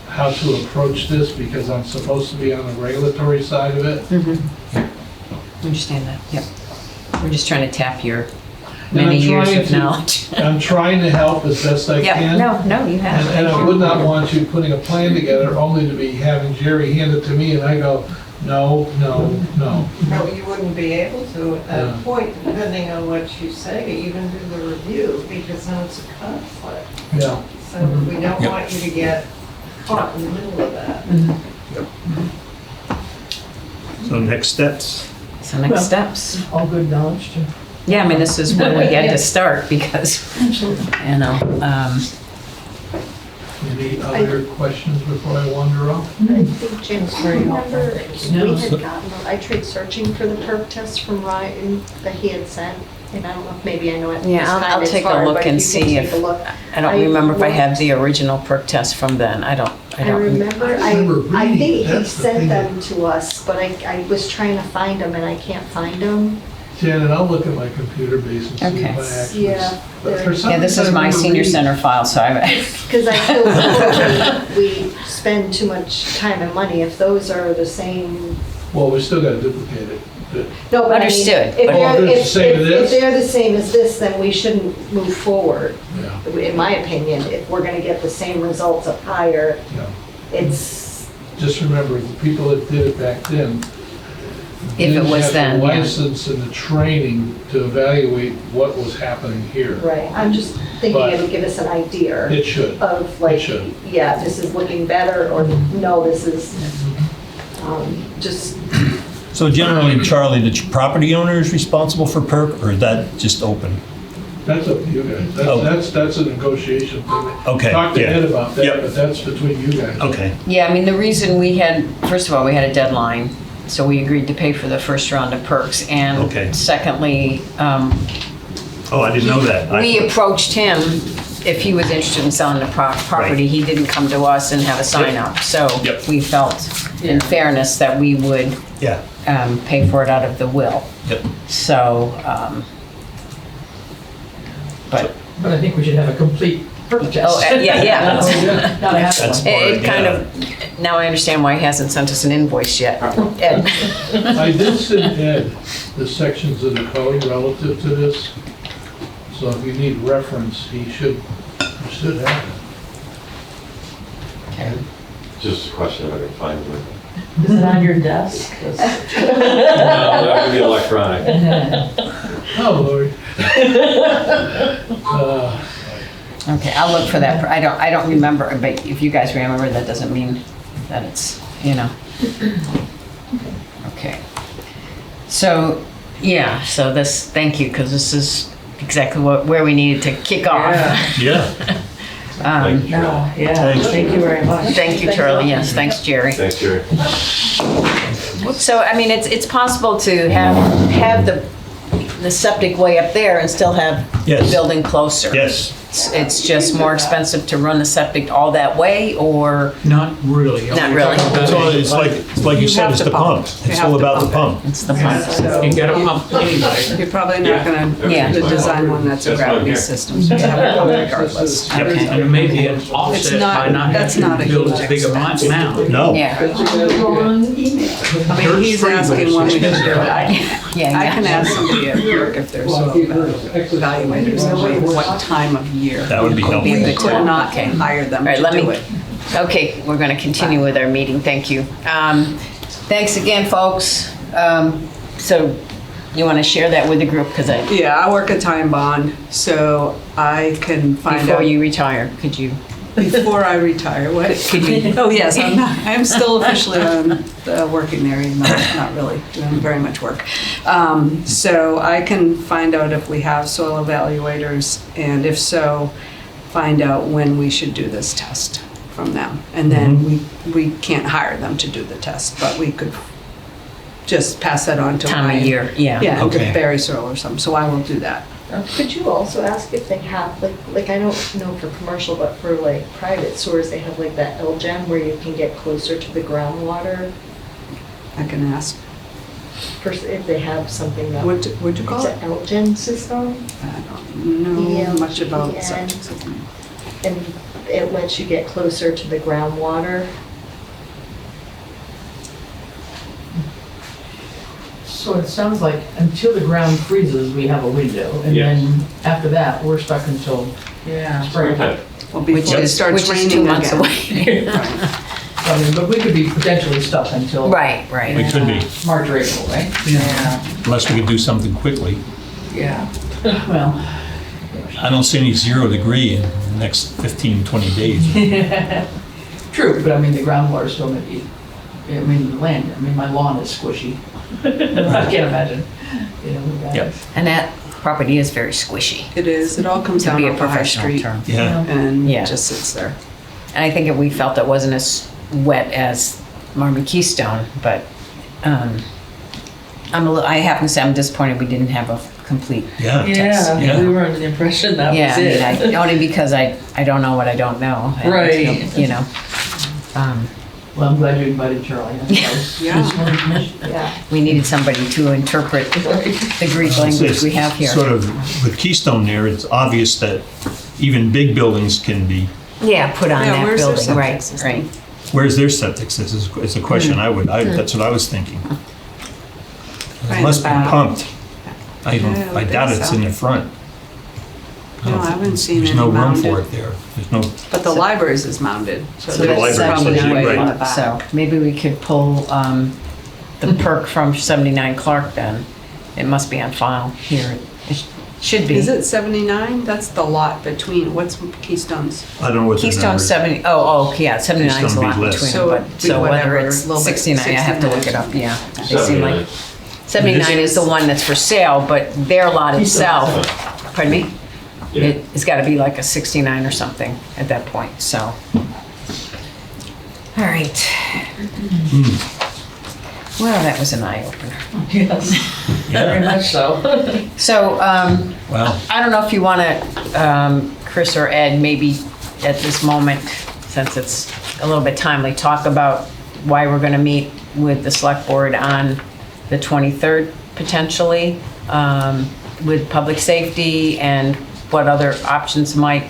how to approach this because I'm supposed to be on the regulatory side of it. Understand that, yep. We're just trying to tap your And I'm many years trying of to- knowledge. I'm trying to help as best I Yeah, can. no, you have. And I would not want you putting a plan together only to be having Jerry hand it to me and I go, no, no, no. No, you wouldn't be able to at Yeah. that point, depending on what you say, even do the review, because then it's a conflict. Yeah. So we don't Yep. want you to get caught in the middle of that. So next steps. So next Well- steps. All good knowledge too. Yeah, I mean, this is when we had Yeah. to start because, Absolutely. you know, Any other questions before I wander off? I think Jim's very helpful. No. We had gotten, I tried searching for the perk test from Ryan that he had sent, and I don't know if maybe I know at this yeah, time I'll it's take a hard, look but and if you can see take if, a look. I don't remember if I have the original perk test from then. I don't I remember, I remember I think reading, he that's the sent thing. them to us, but I was trying to find them and I can't find them. Janet, I'll look at my computer base and see Okay. if I actually. Yeah, but for some Yeah, this reason is I my remember senior reading- center file, so I, Because I feel we spend too much time and money if those are the same. Well, we still gotta duplicate it. But No, but I mean, Understood, If but- Oh, they're, they're the same as if this? they're the same as this, then we shouldn't move forward. Yeah, In my opinion, if we're gonna get the same results up higher, yeah. it's, Just remember, the people that did it back then. If it was then, didn't have the yeah. license and the training to evaluate what was happening here. right, I'm just thinking But- it'll give us an idea It should. of like, should. yeah, this is looking better, or no, this is, just, So generally, Charlie, the property owner is responsible for perk, or is that just open? That's up to you guys. Oh. That's a negotiation thing. Okay, Talk to yeah. Ed about that, Yep. but that's between you guys. Okay. yeah, I mean, the reason we had, first of all, we had a deadline, so we agreed to pay for the first round of perks. And Okay. secondly, Oh, I didn't know that. we approached him if he was interested in selling the property. Right. He didn't come to us and have a sign up. So Yep. we felt, in fairness, that we would Yeah, pay for it out of the will. yep. So, but, But I think we should have a complete perk test. oh, yeah, yeah. Not a half That's one. It kind of, now I understand why he hasn't sent us an invoice yet. Ed. I did send Ed the sections of the code relative to this, so if you need reference, he should have it. Just a question if I can find it. Is it on your desk? No, that would be electronic. Oh, Lord. Okay, I'll look for that. I don't remember, but if you guys remember, that doesn't mean that it's, you know. Okay. So, yeah, so this, thank you, because this is exactly where we needed to kick off. Yeah. Thank you, Charlie. No, yeah, Thanks. thank you very much. Thank you, Charlie. Yes, thanks, Jerry. Thanks, Jerry. So, I mean, it's possible to have the septic way up there and still have the Yes. building closer. Yes. It's just more expensive to run the septic all that way, or Not really. Not really. It's all, it's like you You said, have it's to the pump. pump. You It's have all to about the pump pump. it's the pump. You gotta pump anyway. You're probably not gonna Yeah. design one that's a That's fine gravity here. system, so you have to pump regardless. Okay. And it may be an offset not- by not that's having not a to build huge as big a expense. mound. No. Yeah, I mean, he's Dirt's free, asking but when we it's can do it. yeah, I can yeah. ask somebody at work if there's evaluators, what time of year. That would be Be a helpful. good Could time. not Okay. hire them All right, to let do me, it. okay, we're going to continue with our meeting. Thank you. Thanks again, folks. So you want to share that with the group? Because Yeah, I work a time bond, so I can find before out you retire, could you? before I retire. What? Could you? Oh, yes, I'm still officially working there, even though I'm not really doing very much work. So I can find out if we have soil evaluators, and if so, find out when we should do this test from them. And then we can't hire them to do the test, but we could just pass that on to Time Ryan. of year, yeah. Yeah, and Okay. to Berry Soil or something, so I will do that. could you also ask if they have, like I don't know for commercial, but for like private stores, they have like that LGEM where you can get closer to the groundwater, I can ask. if they have something that. What'd you call It's it? an LGEM system, I don't know much about ELGEN. septic system. and it lets you get closer to the groundwater. So it sounds like until the ground freezes, we have a window, and Yes. then after that, we're stuck until spring. Springtime. Well, Which before it is, starts which is raining 2 months again. away. I mean, but we could be potentially stuck until Right, We right. could be, March or April, right? Yeah. unless we could do something quickly. Yeah. Well, I don't see any 0 degree in the next 15, 20 days. true, but I mean, the groundwater still may be, I mean, the land, I mean, my lawn is squishy. I can't imagine, you know, with that. Yep. And that property is very squishy, It is, it all comes to down be a off the High professional Street term. Yeah. and Yeah. just sits there. And I think we felt it wasn't as wet as Marvin Keystone, but I have to say I'm disappointed we didn't have a complete. Yeah. Yeah, we were under the impression that Yeah, was I mean, it. only because I don't know what I don't know. And, Right. You know. Well, I'm glad you invited Charlie. Yeah. We needed somebody to interpret the Greek language we have here. Sort of, with Keystone there, it's obvious that even big buildings can be, Yeah, put on Yeah, that where's their building, septic right, system? right. where's their septic system is a question that's what I was thinking. It must be pumped. I Yeah, I doubt think it's so. in the front. No, I haven't seen There's any no room for mounted. it there. There's no, But the library's is mounted, so So The that's library's probably legit, 79 right. Clark, so maybe we could pull the perk from 79 Clark then. It must be on file here. It should be. Is it 79? That's the lot between, what's Keystone's? I don't know what the number Keystone is. 70, yeah, 79 is a Keystone lot be less. between So them, it'd but, be so whether whatever, it's a little bit 69, I have to look it 69. up, yeah. They seem like, 79. 79 is the one that's for sale, but their lot itself, pardon me? Yeah. It's gotta be like a 69 or something at that point, so. All right. Well, that was an eye-opener. Yes, very much so. So, Wow. I don't know if you want to, Chris or Ed, maybe at this moment, since it's a little bit timely, talk about why we're going to meet with the select board on the 23rd potentially, with public safety and what other options might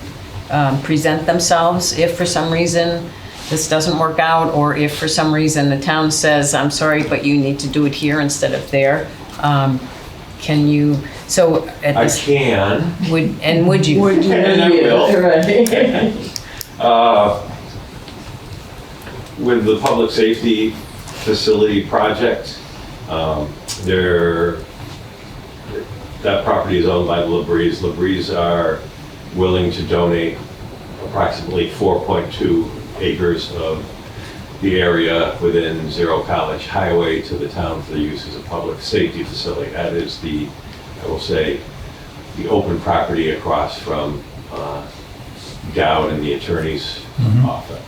present themselves if for some reason this doesn't work out, or if for some reason the town says, I'm sorry, but you need to do it here instead of there. Can you, so at I this, can. would you? And I will. With the public safety facility project, that property is owned by the Labries. Labries are willing to donate approximately 4.2 acres of the area within Zero College Highway to the town for the use as a public safety facility. That is the, I will say, the open property across from Dowd and the attorney's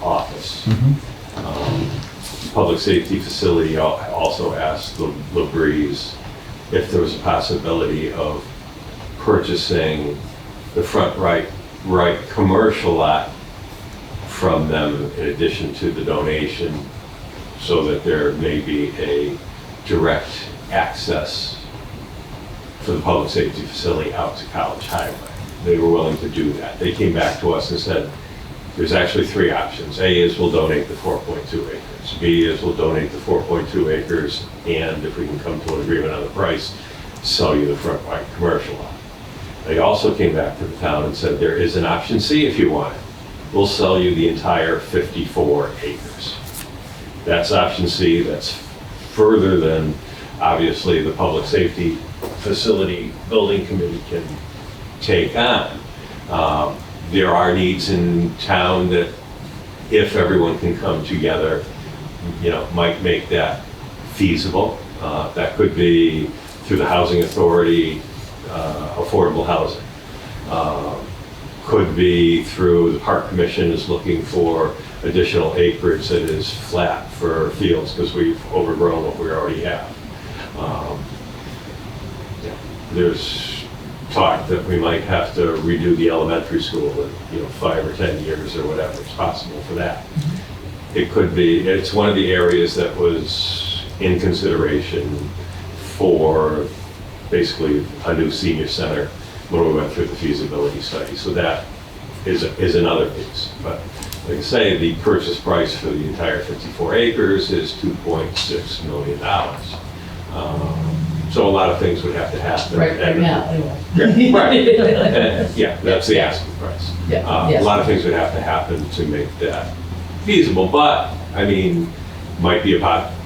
office. Public safety facility also asked the Labries if there was a possibility of purchasing the front right commercial lot from them in addition to the donation, so that there may be a direct access for the public safety facility out to College Highway. They were willing to do that. They came back to us and said, there's actually three options. A is we'll donate the 4.2 acres. B is we'll donate the 4.2 acres, and if we can come to an agreement on the price, sell you the front right commercial lot. They also came back to the town and said, there is an option C if you want it. We'll sell you the entire 54 acres. That's option C. That's further than, obviously, the public safety facility building committee can take on. There are needs in town that, if everyone can come together, might make that feasible. That could be through the housing authority, affordable housing. Could be through the park commission is looking for additional acreage that is flat for fields because we've overgrown what we already have. There's talk that we might have to redo the elementary school in 5 or 10 years or whatever is possible for that. It could be, it's one of the areas that was in consideration for basically a new senior center when we went through the feasibility study. So that is another piece. But like I say, the purchase price for the entire 54 acres is $2.6 million. So a lot of things would have to happen. Right now, anyway. Yeah, right. Yeah, that's the asking price. Yeah, A yes. lot of things would have to happen to make that feasible, but, I mean, might be a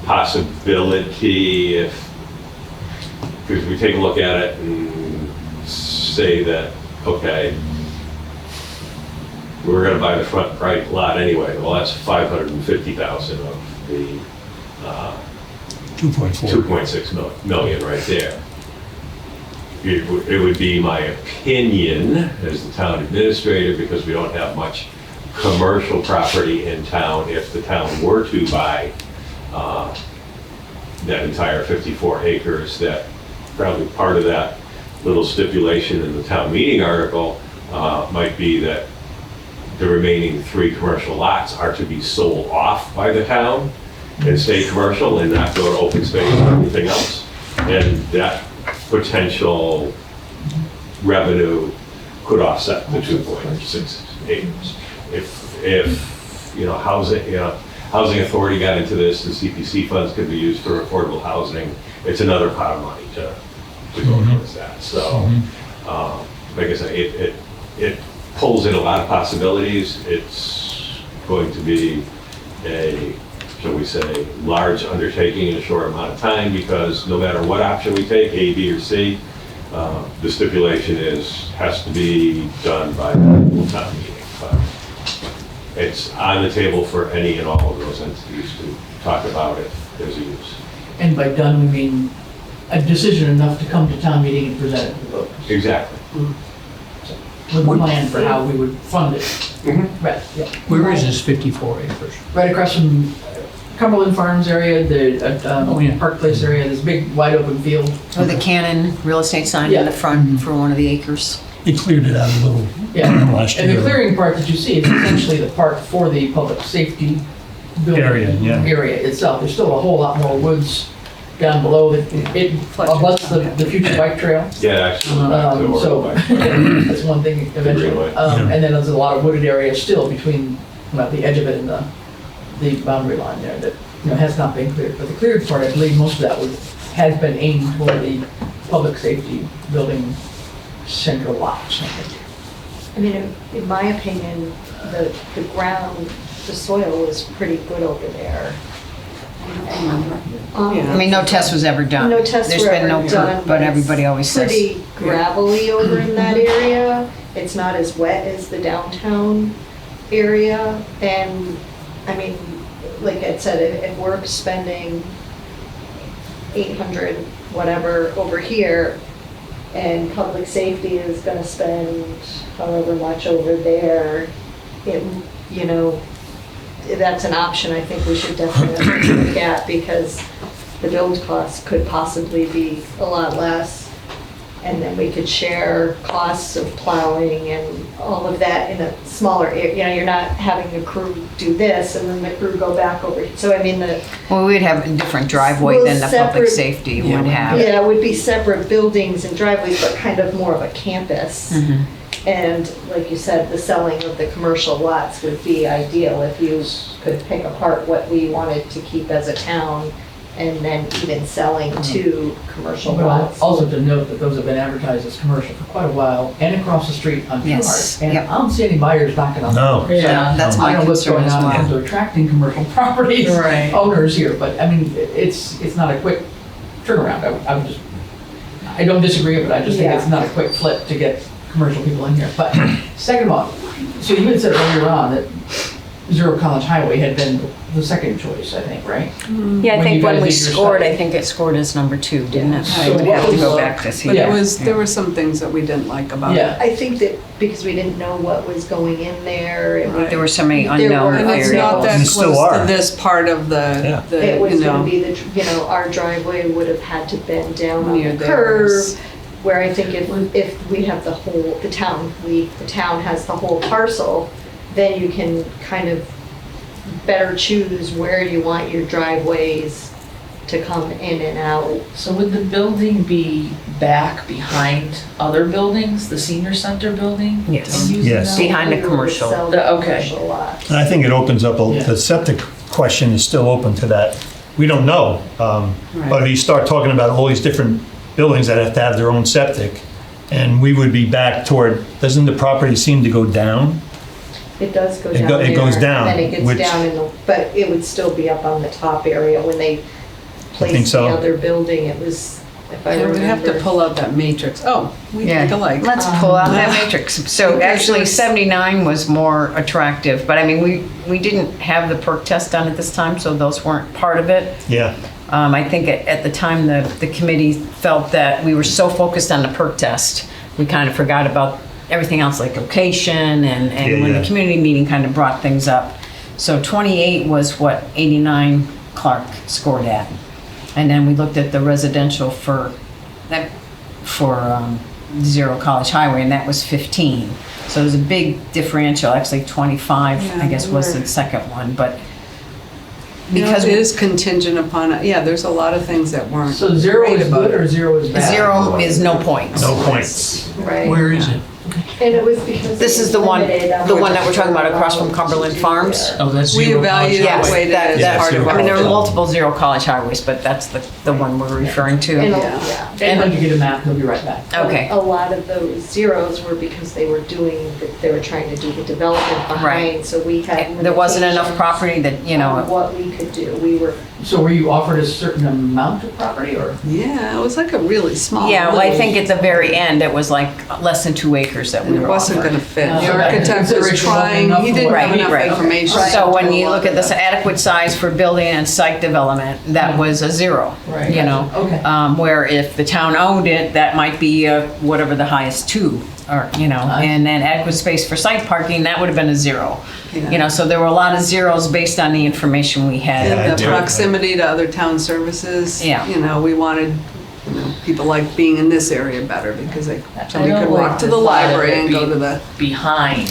possibility if we take a look at it and say that, okay, we're gonna buy the front right lot anyway, well, that's 550,000 of the 2.4. 2.6 million right there. It would be my opinion as the town administrator, because we don't have much commercial property in town, if the town were to buy that entire 54 acres, that probably part of that little stipulation in the town meeting article might be that the remaining 3 commercial lots are to be sold off by the town and stay commercial and not go to open space or anything else. And that potential revenue could offset the 2.6 acres. If housing authority got into this, the CPC funds could be used for affordable housing. It's another pot of money to go towards that. So, like I said, it pulls in a lot of possibilities. It's going to be a, shall we say, large undertaking in a short amount of time, because no matter what option we take, A, B, or C, the stipulation has to be done by the town meeting. But it's on the table for any and all of those entities to talk about it as a use. And by done, we mean a decision enough to come to town meeting and present it to the voters. Exactly. With a plan for how we would fund it. Right, yeah. Where is this 54 acres? Right across from Cumberland Farms area, the Park Place area, this big wide open field. With the Canon real estate sign in the front for one of the acres. They cleared it out a little last year. And the clearing part that you see is essentially the part for the public safety building area itself. There's still a whole lot more woods down below. It abuts the future bike trail. Yeah, actually. So that's one thing eventually. And then there's a lot of wooded area still between the edge of it and the boundary line there that has not been cleared. But the cleared part, I believe most of that has been aimed toward the public safety building central lots. I mean, in my opinion, the ground, the soil is pretty good over there. I mean, no test was ever done. No tests There's were been ever no done, but everybody always says. Pretty gravelly over in that area. It's not as wet as the downtown area. And, I mean, like I said, if we're spending 800 whatever over here, and public safety is gonna spend however much over there, that's an option I think we should definitely look at, because the build costs could possibly be a lot less. And then we could share costs of plowing and all of that in a smaller area. You're not having a crew do this and then the crew go back over. So I mean well, we'd have a different driveway than the public safety would have. Yeah, it would be separate buildings and driveways, but kind of more of a campus. And like you said, the selling of the commercial lots would be ideal if you could pick apart what we wanted to keep as a town and then even selling to commercial lots. Also to note that those have been advertised as commercial for quite a while and across the street on Philhart. And I don't see any buyers knocking on the door. Yeah, that's my concern. I don't know what's going on in terms well. of attracting commercial properties owners here, but I mean, it's not a quick turnaround. I don't disagree with it, I just think it's not a quick flip to get commercial people in here. But second of all, so you had said earlier on that Zero College Highway had been the second choice, I think, right? Yeah, I think when we did your scored, study. I think it scored as number 2, didn't it? I would what have to was- go back to see. But Yeah. there were some things that we didn't like about it. Yeah. I think that because we didn't know what was going in there, There were so many There unknown were- And it's areas. not that And still close are. to this part of the it was you going know. to be our driveway would have had to bend down on Near the theirs. curve. Where I think if we have the town has the whole parcel, then you can kind of better choose where you want your driveways to come in and out. So would the building be back behind other buildings, the senior center building? Yes. And using Yes. that? Behind the We would commercial. sell the Okay. commercial lots. And I think it opens up, Yeah. the septic question is still open to that. We don't know. But if you start talking about all these different buildings that have to have their own septic, and we would be back toward, doesn't the property seem to go down? It does go It down go- it there, goes down, and then it gets which- down but it would still be up on the top area when they think placed so. the other building. It was, if I Yeah, remember. we'd have to pull out that matrix. Oh, we Yeah, think alike. let's pull out that matrix. So Because actually there's- 79 was more attractive, but I mean, we didn't have the perk test done at this time, so those weren't part of it. Yeah. I think at the time, the committee felt that we were so focused on the perk test, we kind of forgot about everything else, like location, and when the community meeting kind of brought things up. So 28 was what 89 Clark scored at. And then we looked at the residential for Zero College Highway, and that was 15. So there's a big differential, actually 25, Yeah, I guess was we're- the second one, but Because because it is contingent upon, yeah, there's a lot of things that weren't So 0 great is about good or it. 0 is bad? 0 is no points. No points. Right. Where is it? And it was because. This is the one that we're talking about across from Cumberland Farms. Oh, that's We zero college evaluate Yes, highway. it that, as Yeah, part of zero I mean, there are our. multiple zero college highways, but that's the one we're referring to. And, Yeah. Anyone can get a map, they'll be right back. Okay. A lot of those zeros were because they were they were trying to do the development behind, so we had. There wasn't enough limitations property that, you on know, what we could do. We were, So were you offered a certain amount of property or? Yeah, it was like a really small. yeah, well, I little- think at the very end, it was like less than 2 acres that we And it were wasn't offered. gonna fit. No, The that architect was consideration wasn't trying, enough he for didn't what have we enough Right. information. So when to you do look all at this of that. adequate size for building and site development, that was a 0. Right. You know? Okay. Where if the town owned it, that might be whatever the highest 2, or, you know, and then adequate space for site parking, that would have been a 0. Yeah. You know, so there were a lot of zeros based on the information we had. And the Yeah. proximity to other town services. Yeah. You know, we wanted, you know, people like being in this area better because somebody I could don't walk like to the the thought of library it and go being to the. behind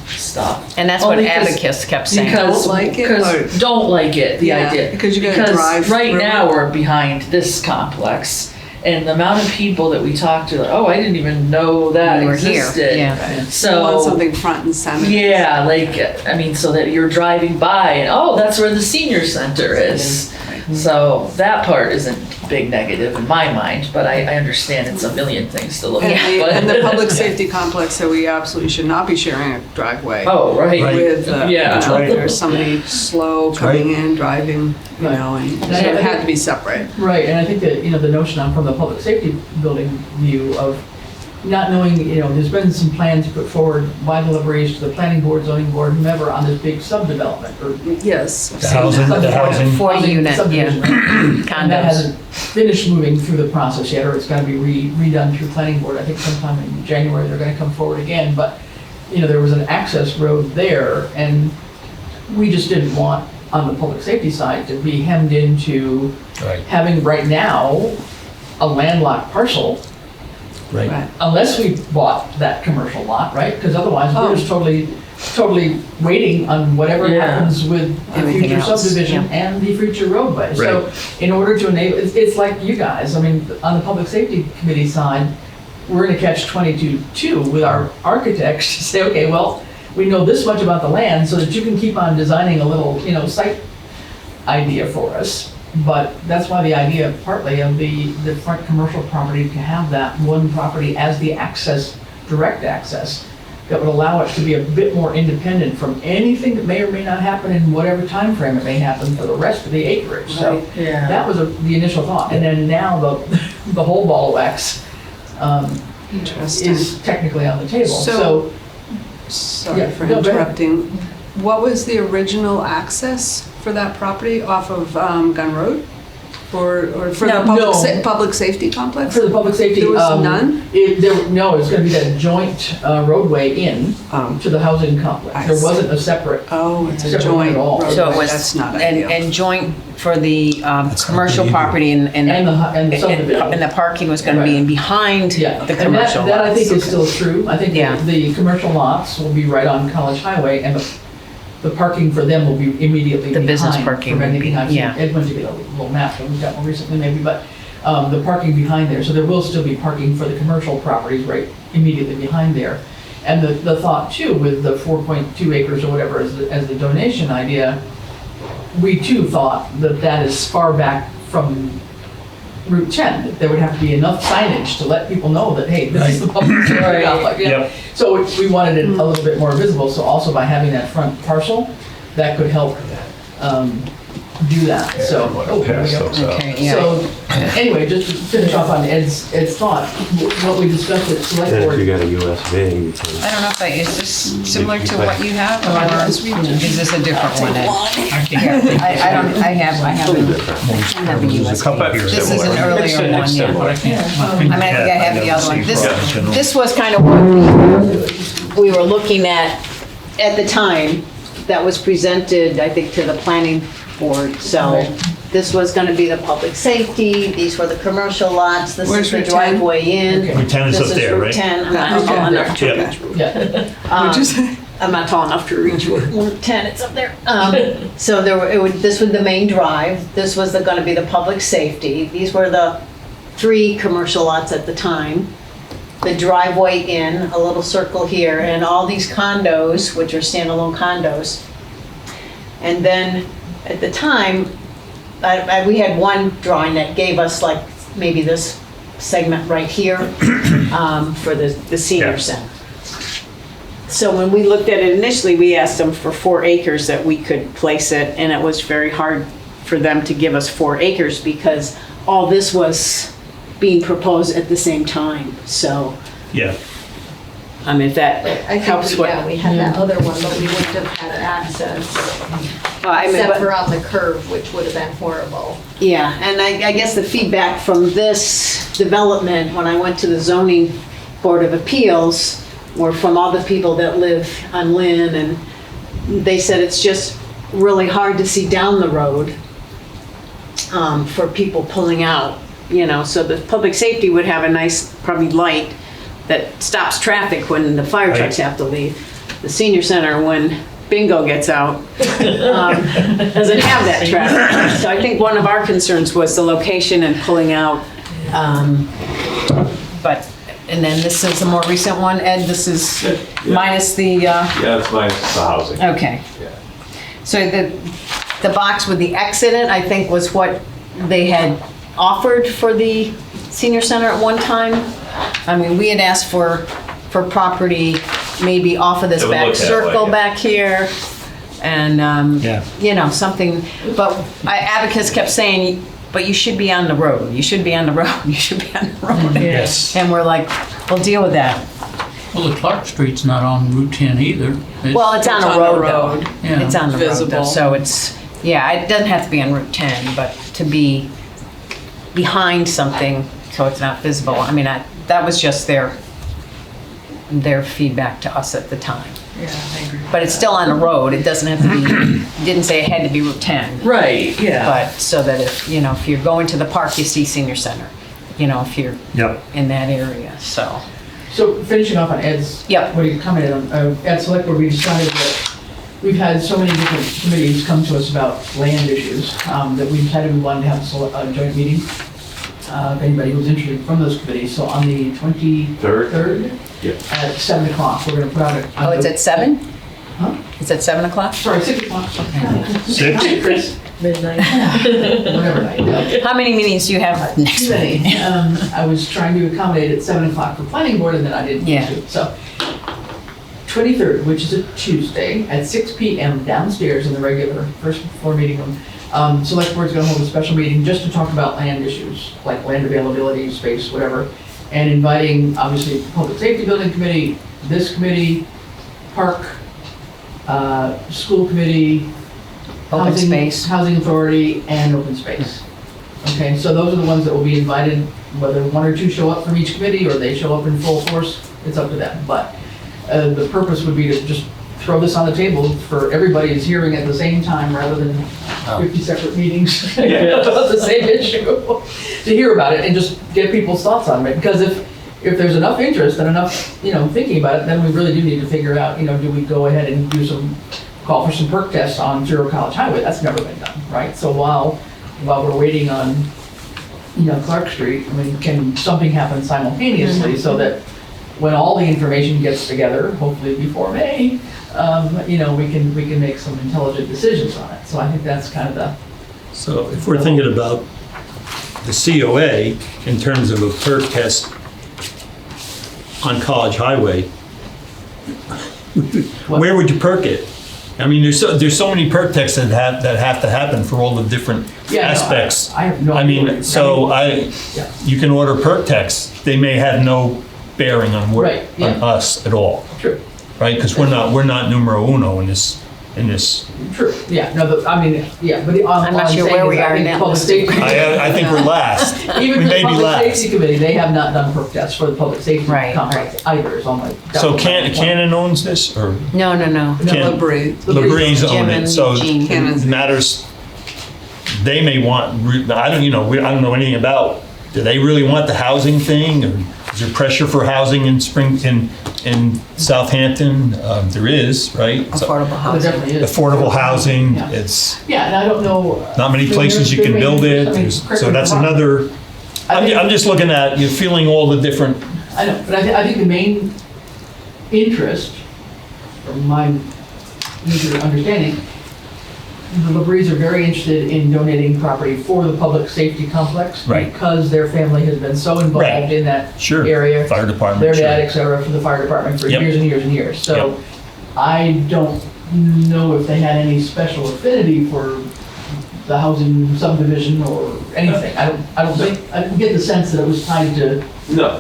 stuff. And that's what Only 'cause- Abacus kept saying. Because, Don't like it, because or- don't like it, the Yeah, idea. because you gotta drive right through now it. we're behind this complex, and the amount of people that we talk to, like, oh, I didn't even know that We were here, existed. yeah. We want So something front and center. yeah, like I mean, so that you're driving by and oh, that's where the senior center is. So that part isn't a big negative in my mind, but I understand it's a million things to look And at. the, but- and the public safety complex, so we absolutely should not be sharing a driveway. Oh, right. Right. With, Yeah. That's right. there's somebody slow coming in, driving, you know, and so it had to be separate. Right, and I think that, you know, the notion from the public safety building view of not knowing, you know, there's been some plans put forward by the Liberation to the planning board, zoning board, whomever, on this big subdevelopment or Yes. I've The seen housing, that. the housing. 40 unit, subdivision, yeah. right? And that Condos. hasn't finished moving through the process yet, or it's gonna be redone through planning board. I think sometime in January, they're gonna come forward again, but, you know, there was an access road there, and we just didn't want, on the public safety side, to be hemmed into Right, having right now a landlocked parcel, right. Right. unless we bought that commercial lot, right? Because otherwise, Oh. we're just totally waiting on whatever Yeah. happens with the Everything future else, subdivision and the future roadway. So in order to enable, it's like you guys, I mean, on the public safety committee side, we're in a catch-22 too with our architects to say, okay, well, we know this much about the land so that you can keep on designing a little, you know, site idea for us. But that's why the idea partly of the front commercial property to have that one property as the access, direct access, that would allow us to be a bit more independent from anything that may or may not happen in whatever time frame it may happen for the rest of the acreage. So Yeah. that was the initial thought. And then now the whole ball of wax Interesting. is technically on the table. So- Sorry Yeah, for no, go ahead. interrupting. What was the original access for that property off of Gun Road? Or for the No. public safety complex? For the public safety. There was none? No, it's gonna be that joint roadway in Oh. to the housing complex. I There see. wasn't a separate, Oh, it's a Separate joint at all. roadway. So it was, That's not and, ideal. and joint for the not commercial the property and and the subdivision. and the parking was gonna be in behind Yeah, the and commercial that I think lots. is still true. I think Yeah. the commercial lots will be right on College Highway, and the parking for them will be immediately The behind. business parking would be- Preventing, I've seen yeah. Edmund to get a little map that we've got more recently maybe, but the parking behind there, so there will still be parking for the commercial properties right immediately behind there. And the thought too, with the 4.2 acres or whatever as the donation idea, we too thought that that is far back from Route 10, that there would have to be enough signage to let people know that, hey, this is the public safety Right. complex. you know? Yep. So we wanted it a little bit more visible, so also by having that front parcel, that could help do that, so. Oh, here we go. Okay, yeah. So, anyway, just to finish off on Ed's thought, what we discussed at select And if you board. got a USB, you can. I don't know if that, is this similar to what you have, or is this a different one? Ed? I don't, I have a There's a USB. couple here. This that is an were- earlier one, yeah. But I can't. I mean, I think I have the other one. Yeah. This was kind of what we were looking at the time, that was presented, I think, to the planning board, so this was gonna be the public safety, these were the commercial lots, this Where's is the Route 10? driveway in. Okay. Route 10 is up there, This is Route right? 10, I'm not Okay. tall enough to Yeah. reach Route. Yeah. What'd you say? I'm not tall enough to reach Route 10, it's up there. So this was the main drive, this was gonna be the public safety, these were the 3 commercial lots at the time. The driveway in, a little circle here, and all these condos, which are standalone condos. And then, at the time, we had one drawing that gave us like, maybe this segment right here, for the senior Yeah. center. So when we looked at it initially, we asked them for 4 acres that we could place it, and it was very hard for them to give us 4 acres because all this was being proposed at the same time, so, Yeah. I mean, if that I helps think, what. yeah, we had that other one, but we wouldn't have had access, Well, I mean, except but- for on the curve, which would have been horrible. Yeah, and I guess the feedback from this development, when I went to the zoning board of appeals, were from all the people that live on Lynn, and they said it's just really hard to see down the road for people pulling out, so the public safety would have a nice, probably light that stops traffic when the fire trucks have to leave. The senior center, when bingo gets out, doesn't have that traffic. So I think one of our concerns was the location and pulling out. But, and then this is a more recent one, Ed, this is minus the, Yeah, it's minus the housing. okay. Yeah. So the box with the X in it, I think was what they had offered for the senior center at one time. I mean, we had asked for property maybe off of this It would back look that way, circle yeah. back here. And, something, but advocates kept saying, but you should be on the road, you should be on the road, you should be on the road. Yes. And we're like, we'll deal with that. Well, the Clark Street's not on Route 10 either. Well, it's on a road though. Yeah. It's on the road though, Visible. so it's, it doesn't have to be on Route 10, but to be behind something so it's not visible. I mean, that was just their feedback to us at the time. Yeah, I agree. But it's still on a road, it doesn't have to be, didn't say it had to be Route 10. Right, yeah. But so that if you're going to the park, you see senior center, if you're Yep. in that area, so. So finishing off on Ed's, Yep. what you commented on, at Select Board, we decided that we've had so many different committees come to us about land issues, that we decided we wanted to have a joint meeting. If anybody who's interested from those committees, so on the 23rd Yeah. at 7 o'clock, we're gonna put out a. Oh, it's at 7? Huh? It's at 7 o'clock? Sorry, 6 o'clock. 6? Hi, Chris. Midnight. Whatever night. How many meetings do you have next week? I was trying to accommodate at 7 o'clock for planning board and then I didn't Yeah. do it. So 23rd, which is a Tuesday, at 6 PM downstairs in the regular first floor meeting room. Select Board's gonna hold a special meeting just to talk about land issues, like land availability, space, whatever. And inviting, obviously, Public Safety Building Committee, this committee, park, school committee, Open Housing- space. Housing Authority, and open space. Okay, so those are the ones that will be invited, whether 1 or 2 show up from each committee, or they show up in full force, it's up to them. But the purpose would be to just throw this on the table for everybody's hearing at the same time, rather than 50 separate meetings about the same issue, to hear about it and just get people's thoughts on it. Because if there's enough interest and enough, thinking about it, then we really do need to figure out, do we go ahead and call for some perk tests on Zero College Highway? That's never been done, right? So while we're waiting on, Clark Street, I mean, can something happen simultaneously so that when all the information gets together, hopefully before May, we can make some intelligent decisions on it. So I think that's kind of the. So if we're thinking about the COA in terms of a perk test on College Highway, where would you perk it? I mean, there's so many perk tests that have to happen for all the different Yeah, no, aspects. I have no I idea. mean, so Yeah. you can order perk tests. They may have no bearing on Right, yeah. on us at all, True. right? Because we're not numero uno in this. True, yeah, no, but, I mean, yeah, but all I'm not I'm sure saying where we is I are think now. Public Safety. I think we're last. Even We the may be Public last. Safety Committee, they have not done perk tests for the public safety Right, complex either, is all my. So Cannon owns this, or No. Can- LaBrie. LaBrie's Jim own and it, so Jean. it matters they may want, I don't, I don't know anything about, do they really want the housing thing? Or is there pressure for housing in in Southampton? There is, right? Affordable There housing. definitely is. Affordable housing, Yeah. it's Yeah, and I don't know. not many there- places you there can may build be- it. I mean, correct So me if that's I'm wrong. another, I think- I'm just looking at, you're feeling all the different, I know, but I think the main interest, from my eager understanding, the Labries are very interested in donating property for the public safety complex. Right. Because their family has been so involved Right. in that sure, area. fire department, Their sure. dad, et cetera, for the fire department for Yep. years and years and years. So Yep. I don't know if they had any special affinity for the housing subdivision or anything. I didn't get the sense that it was tied to No,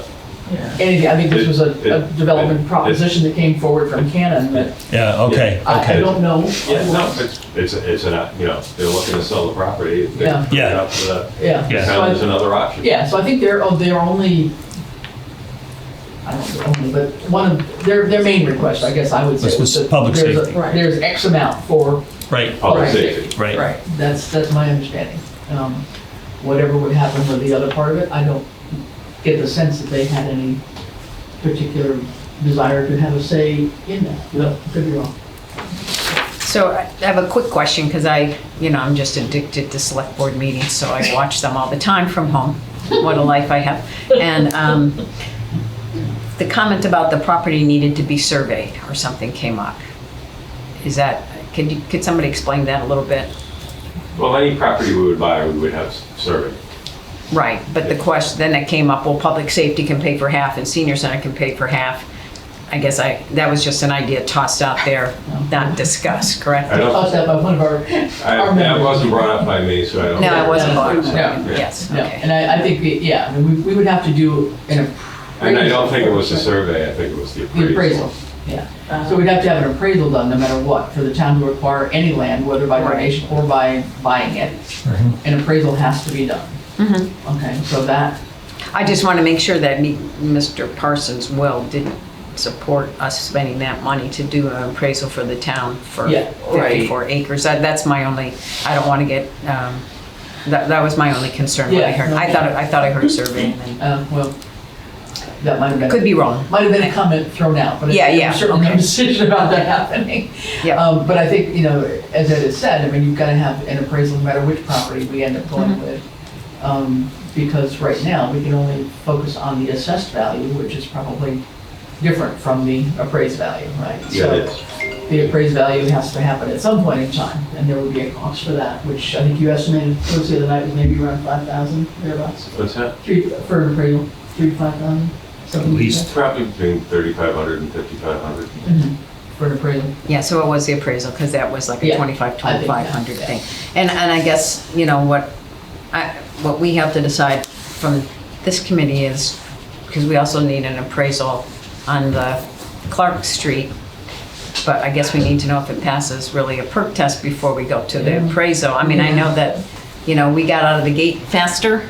anything. I think this was a It- development it- proposition that came forward from Canon that Yeah, okay, I okay. don't know. yeah, no, it's they're looking to sell the property. They Yeah. put it Yeah. up for the Yeah. Yeah. So town is I- another option. Yeah, so I think they're only, I don't know, only, but one of their main request, I guess I would say. This was that public there's a- safety. There's X amount for Right, Public Right. safety. right. Right, that's my understanding. Whatever would happen with the other part of it, I don't get the sense that they had any particular desire to have a say in that. No, could be wrong. So I have a quick question, because I'm just addicted to select board meetings, so I watch them all the time from home. What a life I have. And the comment about the property needed to be surveyed or something came up. Is that, could somebody explain that a little bit? Well, any property we would buy, we would have surveyed. Right, but the question, then it came up, well, public safety can pay for half and senior center can pay for half. I guess that was just an idea tossed out there, not discussed, correct? I don't- Tossed out by one of our That members. wasn't brought up by me, so I don't. No, it wasn't brought up. Yeah. Yes, Yeah, okay. and I think, I mean, we would have to do an appraisal. And I don't think it was the survey, I think it was the The appraisal, yeah. So we'd have to have an appraisal done no matter what, for the town to acquire any land, whether by donation or by buying it. An appraisal has to be done. Okay, so that, I just want to make sure that Mr. Parsons' will didn't support us spending that money to do an appraisal for the town for Yeah, right. 54 acres. That's my only, I don't want to get, that was my only concern when I Yeah, heard. no. I thought I heard survey and then, well, that might have been. could be wrong. Might have been a comment thrown out, but Yeah, there yeah, was certainly no okay. decision about that happening. Yeah. But I think, as Ed has said, I mean, you've got to have an appraisal no matter which property we end up going with. Because right now, we can only focus on the assessed value, which is probably different from the appraised value, right? Yeah, it is. So the appraised value has to happen at some point in time, and there would be a cost for that, which I think you estimated, let's say the night was maybe around 5,000, thereabouts. What's that? For an appraisal, 3 to 5,000, something like least. that. Probably between 3,500 and 5,500. For an appraisal. Yeah, so it was the appraisal, because that was like a Yeah, 2,500 yeah. thing. And I guess, what we have to decide from this committee is, because we also need an appraisal on the Clark Street, but I guess we need to know if it passes really a perk test before we go to the appraisal. I mean, I know that, we got out of the gate faster,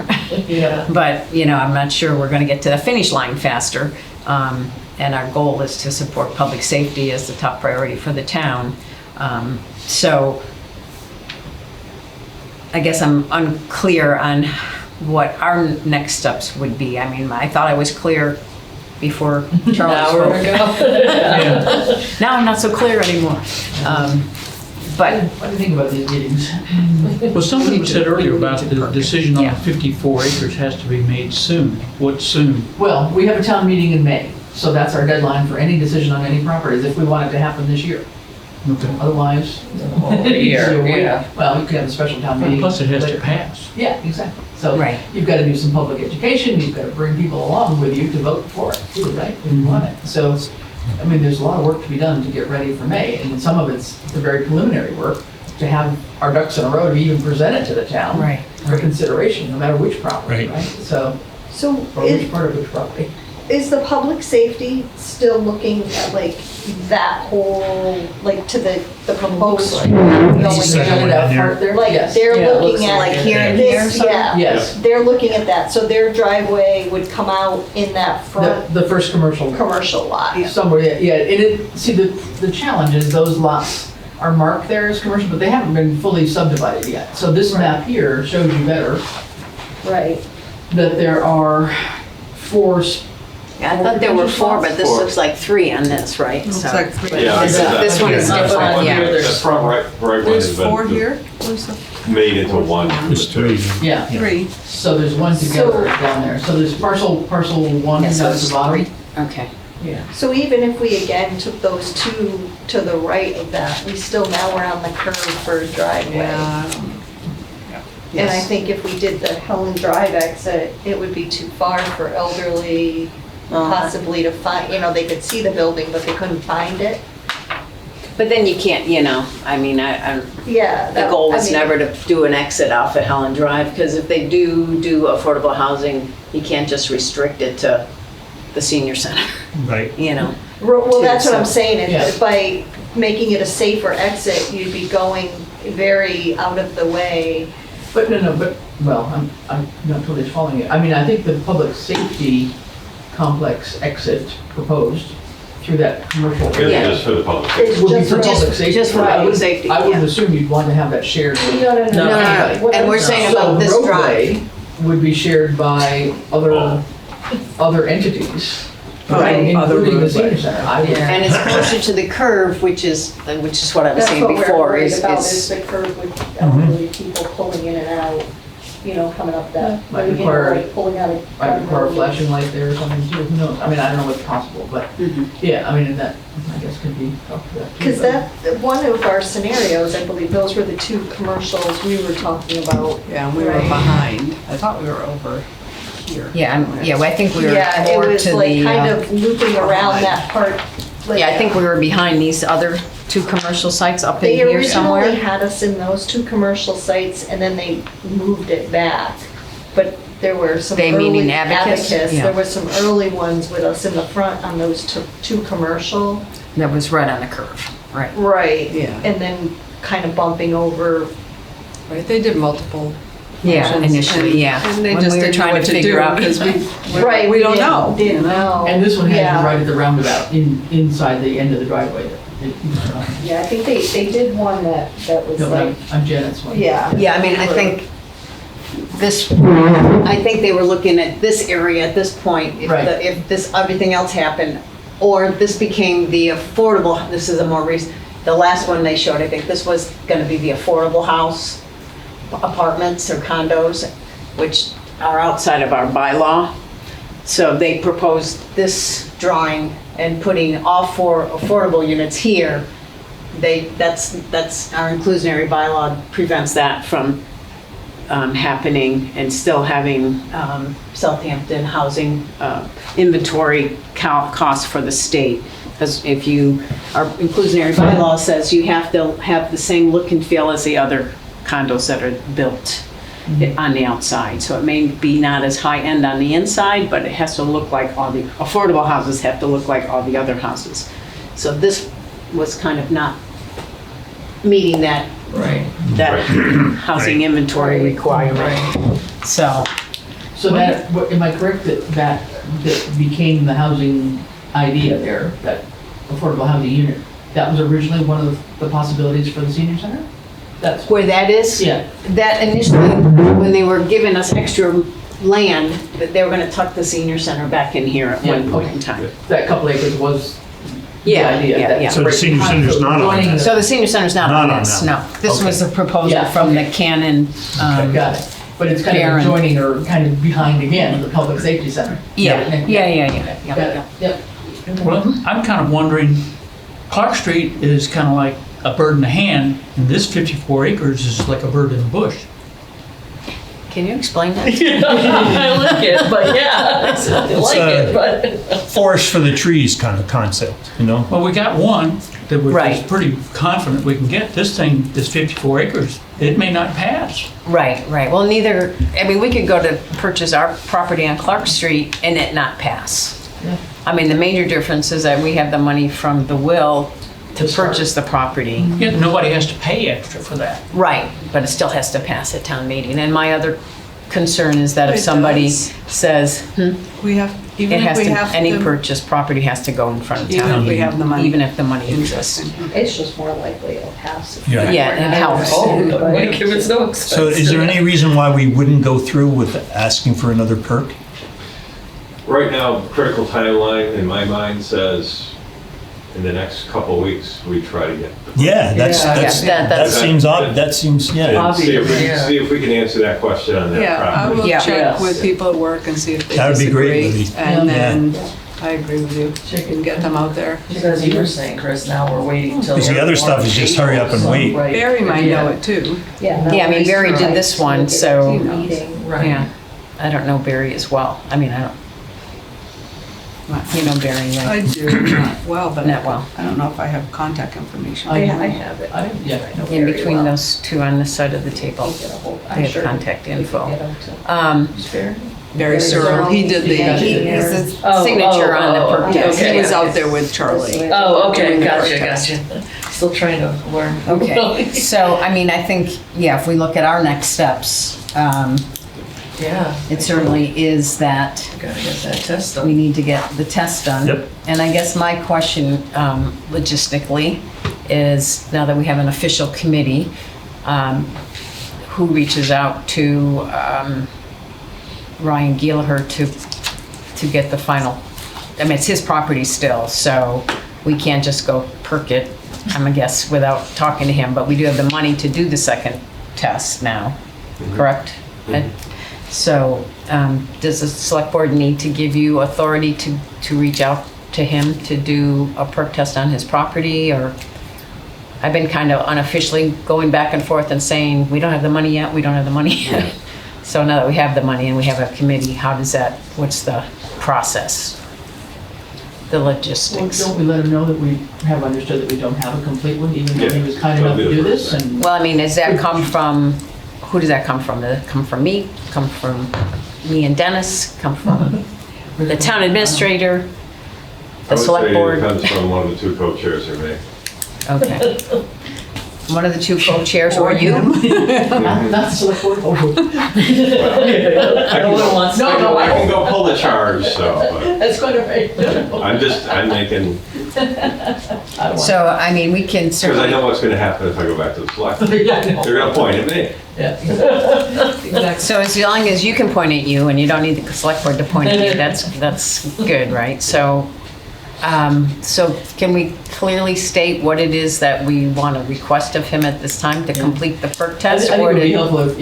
Yeah. but, I'm not sure we're gonna get to the finish line faster. And our goal is to support public safety as the top priority for the town. So I guess I'm unclear on what our next steps would be. I mean, I thought I was clear before Charlie spoke. Now I'm not so clear anymore. But What do you think about these meetings? Well, something was said earlier about the decision on Yeah. the 54 acres has to be made soon. What soon? Well, we have a town meeting in May, so that's our deadline for any decision on any properties, if we want it to happen this year. Okay. Otherwise, well, you could have a special town meeting. Plus it has to later. pass. Yeah, exactly. So Right. you've got to do some public education, you've got to bring people along with you to vote for it, too, right? If you want it. So, I mean, there's a lot of work to be done to get ready for May, and some of it's the very preliminary work, to have our ducks in a row to even present it to the town. Right, For consideration, no matter which property, Right. right? So, So or which part of which property. is the public safety still looking at like that whole, like to the proposed? Going Second one out in there. part there? Like Yes. they're Yeah, it looks looking at like like it. here and here, this, so- yeah. Yes, They're looking at that, so their driveway would come out in that front the first commercial commercial lot. somewhere, yeah, and see, the challenge is those lots are marked there as commercial, but they haven't been fully subdivided yet. So this map here shows you better Right. that there are 4. Yeah, I thought there were 4, but this looks like 3 on this, right? Looks So- like 3. Yeah, This- because this one is that different, front one yeah. here, The front right one There's has 4 been here? Where's the made into one. There's 3. Yeah, 3? so there's one together down there. So there's parcel 1 Yeah, down so at it's the bottom. 3. Okay. Yeah. So even if we again took those 2 to the right of that, we still now we're on the curve for a driveway. Yeah. And I think if we did the Helen Drive exit, it would be too far for elderly possibly to find, they could see the building, but they couldn't find it. But then you can't, I mean, Yeah. the goal was never to do an exit off at Helen Drive, because if they do affordable housing, you can't just restrict it to the senior center, Right. Well, that's what I'm saying, Yeah. is by making it a safer exit, you'd be going very out of the way. But well, I'm not totally following it. I mean, I think the public safety complex exit proposed through that commercial It's area just for the public. It's would be just for for- public safety. just for I public would- safety, I would yeah. assume you'd want to have that shared with. No. No. And we're saying So about this drive. roadway would be shared by other entities, right, including the senior center. I would- And it's closer to the curve, which is what I was That's saying what we're before, worried is about, is the curve with elderly people pulling in and out, coming up that, Might require- like pulling out of. Might require a flashing light there or something too, who knows? I mean, I don't know what's possible, but, yeah, I mean, and that, I guess could be talked about too. Because but- that, one of our scenarios, I believe, those were the 2 commercials we were talking about. Yeah, and we were Right. behind. I thought we were over here. Yeah, I think we were Yeah, it more was to like the, kind of looping around that part. like- yeah, I think we were behind these other 2 commercial sites up in They here originally somewhere. had us in those 2 commercial sites, and then they moved it back. But there were some They meaning early Abacus? Yeah. There were some early ones with us in the front on those 2 commercial. That was right on the curve, right. Right. Yeah. And then kind of bumping over. Right, they did multiple. Yeah, functions, initially, and- yeah. And they When just we were didn't know trying what to to figure do out- because Right. we don't know. Didn't know. And this one has Yeah. you right at the roundabout, inside the end of the driveway. Yeah, I think they did one that was No, like, I'm Janet's one. yeah. Yeah, I mean, I think they were looking at this area at this point. Right. If this, everything else happened, or this became the affordable, this is a more recent, the last one they showed, I think this was gonna be the affordable house, apartments or condos, which are outside of our bylaw. So they proposed this drawing and putting all 4 affordable units here. That's our inclusionary bylaw prevents that from happening, and still having Southampton housing inventory costs for the state. Because our inclusionary bylaw says you have to have the same look and feel as the other condos that are built on the outside. So it may be not as high end on the inside, but it has to look like all the affordable houses have to look like all the other houses. So this was kind of not meeting that housing inventory requirement. So, So that, am I correct that became the housing idea there, that affordable housing unit? That was originally one of the possibilities for the senior center? That's, where that is? yeah, That initially, when they were giving us extra land, that they were gonna tuck the senior center back in here at one point in time. that couple acres was the Yeah, idea. yeah, that- yeah. So the senior center's not on Joining that. the- So the senior center's not Not on on this, that. no. This was a proposal Yeah, from the okay. Canon. Got it. But it's kind of Karen. adjoining or kind of behind again, the public safety center. Yeah. Got it. Yep. Well, I'm kind of wondering, Clark Street is kind of like a bird in the hand, and this 54 acres is like a bird in the bush. Can you explain that? I like it, but yeah, I like it, but. Forest for the trees kind of concept, Well, we got one that we're Right. just pretty confident we can get. This thing, this 54 acres, it may not pass. Right. Well, we could go to purchase our property on Clark Street and it not pass. Yeah. I mean, the major difference is that we have the money from the will to To start. purchase the property. Yet nobody has to pay extra for that. Right, but it still has to pass at town meeting. And my other concern is that if It somebody does. says, We have, Even It if has we to, have any to, purchased property has to go in front of even town if we have the money. even if the money exists. Interesting. It's just more likely it'll pass. if Yeah. Yeah, it helps. Oh, like if it's no expense. So is there any reason why we wouldn't go through with asking for another perk? Right now, critical timeline in my mind says in the next couple of weeks, we try to get. Yeah, Yeah, that- that seems odd, that seems, yeah. And see if we, yeah. see if we can answer that question on that Yeah, I property. will Yeah. check Yes. with people at work and see if they That would be great, disagree. Libby. And Yeah. then, I agree with you, you can get them out there. Just as you were saying, Chris, now we're waiting till. Because the other stuff is just hurry up and wait. Right. Barry might know Yeah. it too. Yeah. Yeah, I mean, Barry did this one, so, Meeting. Right. yeah. I don't know Barry as well. I mean, I don't, you know Barry, I right? do, not well, but Not well. I don't know if I have contact information. I have it. Yeah. I know In very between well. those two on this side of the table. Get a hold- They I'm have sure contact we can info. get 'em to- Who's Barry? Barry Searle, he did the, Yeah, He's Yeah. the signature on the perk yeah, test. he okay. was out there with Charlie. Oh, okay, Doing the gotcha, work test. gotcha. Still trying to learn. Okay, so, I mean, I think, yeah, if we look at our next steps, Yeah. it certainly is that Gotta get that test we done. need to get the test done. Yep. And I guess my question, logistically, is now that we have an official committee, who reaches out to Ryan Gielher to get the final, I mean, it's his property still, so we can't just go perk it, I'm gonna guess, without talking to him, but we do have the money to do the second test now, correct? And so, does the select board need to give you authority to reach out to him to do a perk test on his property, or? I've been kind of unofficially going back and forth and saying, we don't have the money yet, we don't have the money yet. So now that we have the money and we have a committee, how does that, what's the process? The Well, logistics? don't we let him know that we have understood that we don't have a complete one, even though he was kind Yeah, enough to that'll do be the this? first And Well, I mean, does that come from, who does that come from? Does it come from me, come from me and Dennis, come from the town administrator, the select I board? would say it depends from one of the two co-chairs or me. Okay. One of the two co-chairs or you? not select board. I can go, I can go pull the charge, so, That's quite all right. but I'm making, So, I mean, we can because I certainly, know what's gonna happen if I go back to the select. Yeah, I know. They're gonna point at me. Yeah. so as long as you can point at you and you don't need the select board to point at you, that's good, right? So, so can we clearly state what it is that we want to request of him at this time to complete the perk I test? think it or would be to- helpful if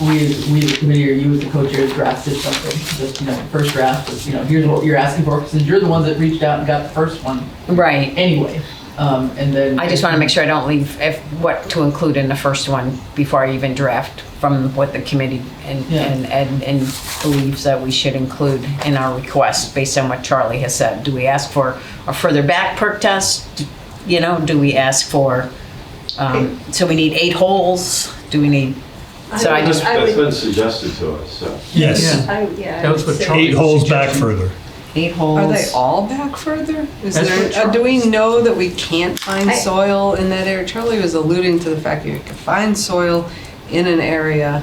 we, the committee, or you as the co-chair drafted something, just, first draft, here's what you're asking for, since you're the one that reached out and got the first one Right. anyway. And then. I just want to make sure I don't leave what to include in the first one before I even draft from what the committee and believes that we should include in our request based on what Charlie has said. Do we ask for a further back perk test? Do we ask for, so we need 8 holes? Do we need, so I just, That's been suggested to us, so. Yes, That was what Charlie 8 holes back suggested. further. 8 holes. Are they all back further? Is That's what there, do we Charlie know that we can't find soil in that area? Charlie was alluding to the fact that you can find soil in an area.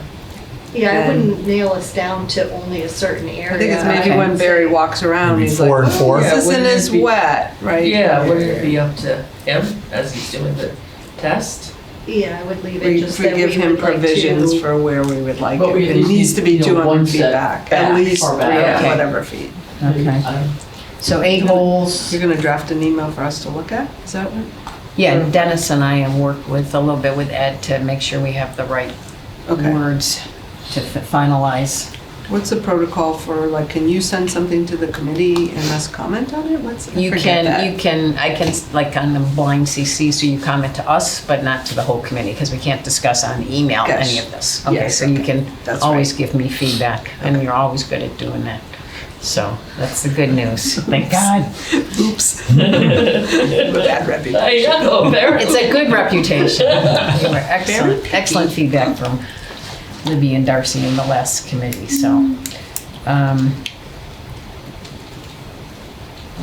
Yeah, I And- wouldn't nail us down to only a certain area. I think it's maybe Okay. when Barry walks around, Maybe he's 4 like, and 4. "Oh, this isn't wouldn't it as be- wet," right? Yeah, wouldn't it be up to him as he's doing the test? Yeah, I would leave it We just that give we him would like provisions to. for where we would like But we it. at It least needs to be need, 200 one feet set back, back, at least far back. Okay. whatever feet. Okay. So 8 holes. You're gonna draft an email for us to look at? Is that what? Yeah, Dennis and I have worked with, a little bit with Ed to make sure we have the right Okay. words to finalize. What's the protocol for, like, can you send something to the committee and us comment on it? I forget that. I can, like on the blind CC, so you comment to us, but not to the whole committee, because we can't discuss on email Gosh. any of this. Okay, Yes, so you okay. can That's always right. give me feedback, and you're always good at doing that. So, that's the good news. Thank God. Oops. Bad reputation. I know, very. It's a good reputation. You were excellent feedback from Libby and Darcy in the last committee, so. All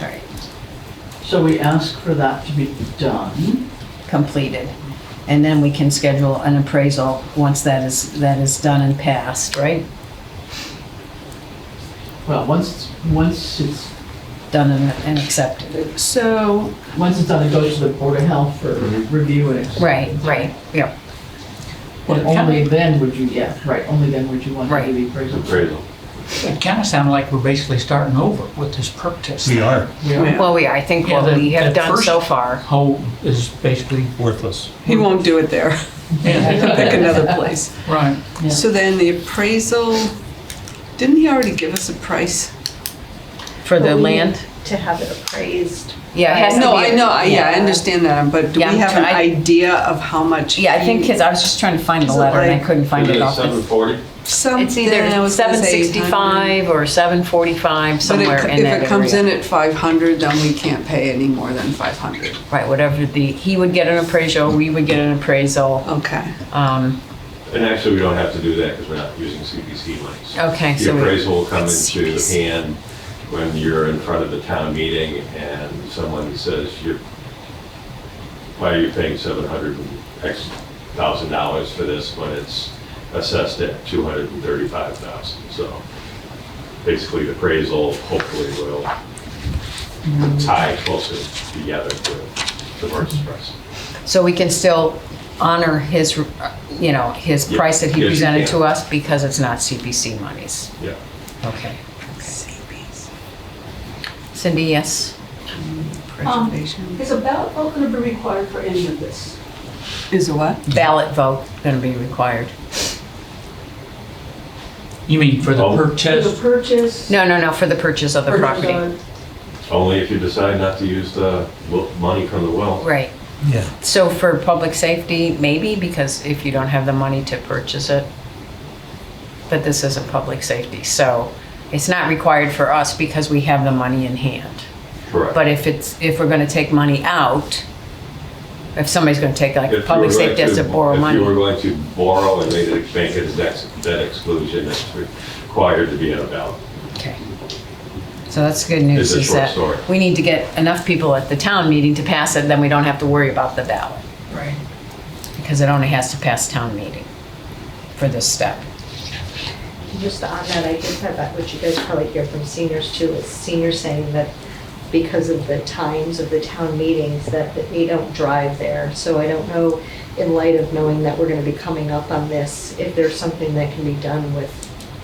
right, So we ask for that to be done. completed. And then we can schedule an appraisal once that is done and passed, right? Well, once it's, Done and accepted. So, once it's done, it goes to the Board of Health for review and. Right, yep. And only then would you, only then would you want to Right. do the appraisal. Appraisal. It kind of sounded like we're basically starting over with this perk test. We are Yeah. Well, I think Yeah, what we that have done first- so far. Whole is basically, worthless. he won't do it there. yeah, Pick another place. right. Yeah. So then the appraisal, didn't he already give us a price? For the But we land? need to have it appraised. Yeah, it has to be. No, I know, I understand that, but do Yeah, we have an I- idea of how much? Yeah, I think I was just trying to find the Is it letter and I like- couldn't find it off. the- 740? Something, It's I either was gonna say 765 or 745, But somewhere in that if it comes in area. at 500, then we can't pay any more than 500. Right, whatever he would get an appraisal, we would get an appraisal. Okay. And actually, we don't have to do that because we're not using CPC money. Okay, The so we- appraisal will come it's into CPC. hand when you're in front of the town meeting and someone says, why are you paying $700 thousand for this when it's assessed at $235,000? So basically, the appraisal hopefully will tie closer together to the purchase price. So we can still honor his, his Yeah. price that he Yes, you presented can. to us because it's not CPC monies. Yeah. Okay. Cindy, yes? Preservation. Is a ballot vote going to be required for any of this? Is a what? Ballot vote going to be required. You mean for the Oh. perk For test? the purchase? No, for the purchase of the or property. Only if you decide not to use the money from the well. Right. Yeah. So for public safety, maybe, because if you don't have the money to purchase it, but this isn't public safety, so it's not required for us because we have the money in hand. Correct. But if we're gonna take money out, if somebody's gonna take, like, If you public were going safety has to borrow If you were money. going to borrow and make it a debt exclusion, it's required to be on a ballot. Okay. So that's good news, It's a is short that story. we need to get enough people at the town meeting to pass it, then we don't have to worry about the ballot. Right. Because it only has to pass town meeting for this step. Just on that, I did have that, which you guys probably hear from seniors too, is seniors saying that because of the times of the town meetings, that they don't drive there. So I don't know, in light of knowing that we're gonna be coming up on this, if there's something that can be done with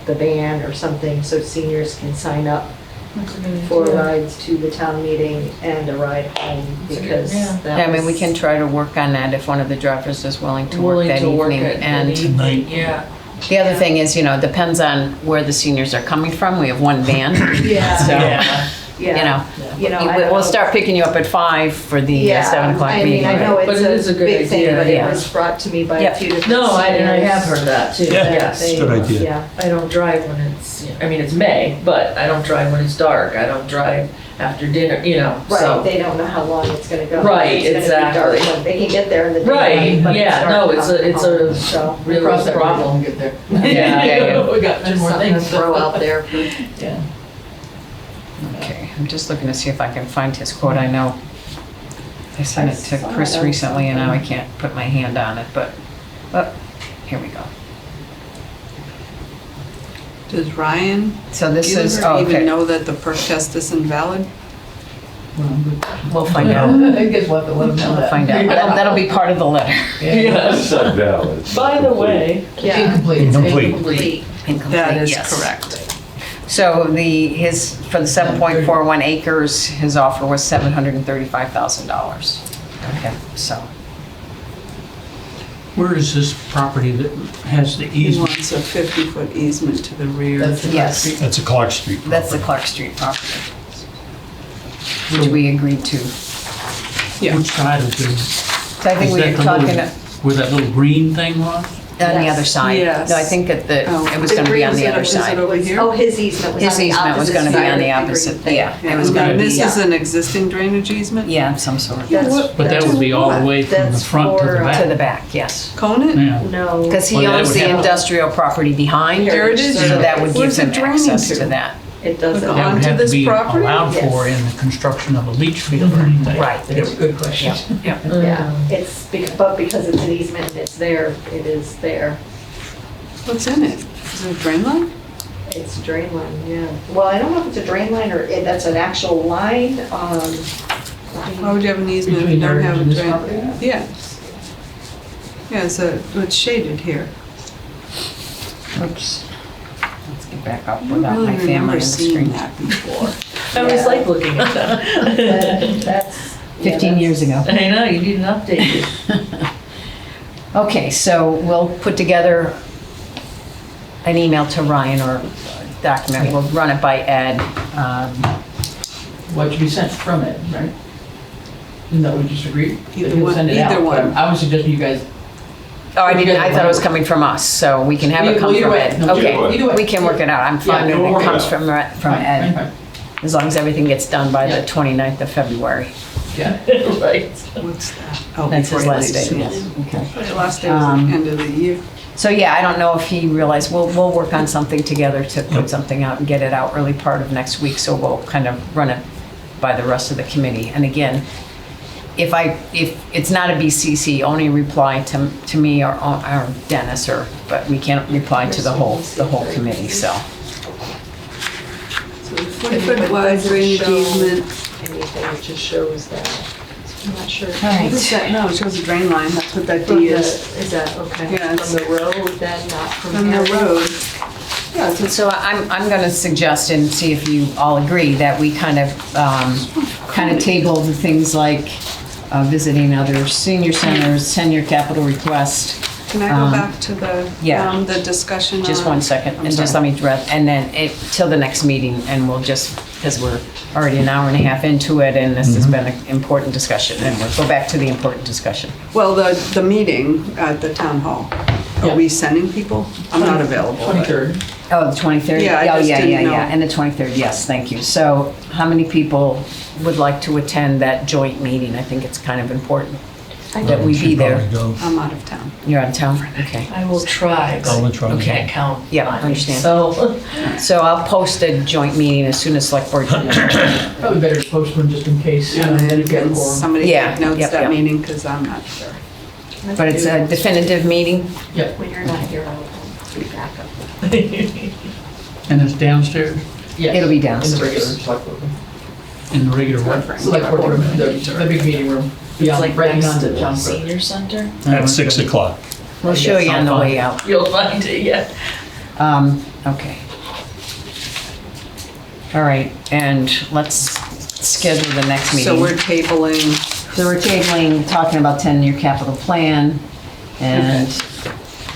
the van or something, so seniors can sign up for rides to the town meeting and a ride home, because that Yeah, I mean, we was- can try to work on that if one of the drivers is willing to work Willing that to work evening. it that And evening, yeah. the other thing is, it depends on where the seniors are coming from. We have one van. Yeah. So, Yeah. Yeah. I don't we'll know. start picking you up at 5 for the Yeah, 7 o'clock I meeting. mean, I know right? But it is it's a a good big thing, idea, but it yeah. was brought to me by Yep. a few different No, and I seniors. have heard that too, Yeah. yes. They- Good idea. Yeah. I don't drive when it's May, but I don't drive when it's dark. I don't drive after dinner, Right, so. they don't know how long it's gonna go. Right, It's gonna be dark exactly. when- They can get there in the daylight, Right, but yeah, dark no, when it's they a, it's come home, a so real Cross that bridge when problem. we get there. Yeah. We got 10 just more something to things. throw out there. Yeah. Okay, I'm just looking to see if I can find his quote. I know I sent it to Chris recently and now I can't put my hand on it, but here we go. Does Ryan So this is, even okay, know that the perk test is invalid? we'll find out. I guess we'll have to let them know We'll that. find out. That'll be part of the letter. It's not valid. It's By not the complete. way, Yeah. Incomplete. Incomplete. complete. Incomplete, That is yes. correct. So for the 7.41 acres, his offer was $735,000. Okay, so, Where is this property that has the He easement? wants a 50-foot easement to the rear. That's the Yes. street. That's a Clark Street property. that's the Clark Street property, which we agreed to. Yeah. Which side of the, So I think is we that were the talking little, where that little green thing was? on the Yes. other side. Yes. No, I think that Oh. it was gonna be on the other Is it side. over here? Oh, his easement was on His the easement was opposite gonna be side on of the green opposite, thing. yeah, it was And gonna be, This is an existing drainage easement? yeah, some sort. That's- But that would be all the way from the That's front to the for, back. To the back, yes. Conant? Yeah. No. Because he Well, that owns would the have- industrial property behind. There it is. So that would give Where's it him draining access to? to that. It doesn't. That would Onto have to this be property? allowed for Yes. in the construction of a leach field or anything. Right. That's a good question. Yep. Yeah, but because it's an easement and it's there, it is there. What's in it? Is it a drain line? It's a drain line, yeah. Well, I don't know if it's a drain line or that's an actual line. Why would you have an easement if you Between don't yours have a and this drain? property? Yeah. Yeah, so it's shaded here. Oops. Let's get back up I don't without really my family on remember the seeing screen. that before. I always like looking at that. That's. 15 years ago. I know, you need an update. Okay, so we'll put together an email to Ryan or a document. We'll run it by Ed. What should be sent from it, right? Isn't that what we just agreed? Either That he'll one- send it either out, but one. I was suggesting you guys. Oh, I didn't, I thought it was coming from us, so we can have it come Well, either from way. Ed. No, Okay, either way. we can work it out. I'm fine Yeah, if we'll it work it comes out. from Fine, fine, Ed, fine. as long as everything gets done by the Yeah. 29th of February. Yeah. Right. What's that? Oh, That's before his he last leaves, day, yes. yes. Okay. The last day was the end of the year. So yeah, I don't know if he realized, we'll work on something together to put something out and get it out early part of next week, so we'll kind of run it by the rest of the committee. And again, if it's not a BCC, only reply to me or Dennis, but we can't reply to the whole committee, so. So 40-foot wide drainage easement. Anything, it just shows that. I'm not sure. right. What is that? No, it shows a drain line. That's what that D is. Is that, okay? Yeah, it's- From the road then, not from From here? the road. Yeah, it's a So I'm gonna suggest and see if you all agree that we kind of table the things like visiting other senior centers, 10-year capital request. Can I go back to yeah. the discussion on? Just 1 second, I'm and just let sorry. me direct, and then till the next meeting, and we'll just, because we're already an hour and a half into it, and this has been an important discussion, and we'll go back to the important discussion. Well, the meeting at the town hall, Yeah. are we sending people? I'm not available. but- 23rd. Oh, the 23rd? Yeah, I Oh, just yeah, didn't yeah, know. yeah, and the 23rd, yes, thank you. So how many people would like to attend that joint meeting? I think it's kind of important that we be there. I'm out of town. You're out of town? Okay. I will try, I will but try. I can't count. Yeah, I on it, understand. So, So I'll post a joint meeting as soon as select board. Probably better to post one just in case, And then then you've got a can quorum. somebody Yeah, take notes yep, that yep. meeting, because I'm not sure. But it's a definitive meeting? Yep. When you're not here, I'll be back up. And it's downstairs Yes. It'll be In the downstairs. regular select board room. in the regular one. Select board room, the big meeting room. it's Beyond, like right next beyond to the the town. senior center. At 6 o'clock. We'll show you on the way out. You'll find it, yeah. Okay. All right, and let's schedule the next meeting. So we're tabling, So we're tabling, talking about 10-year capital plan, and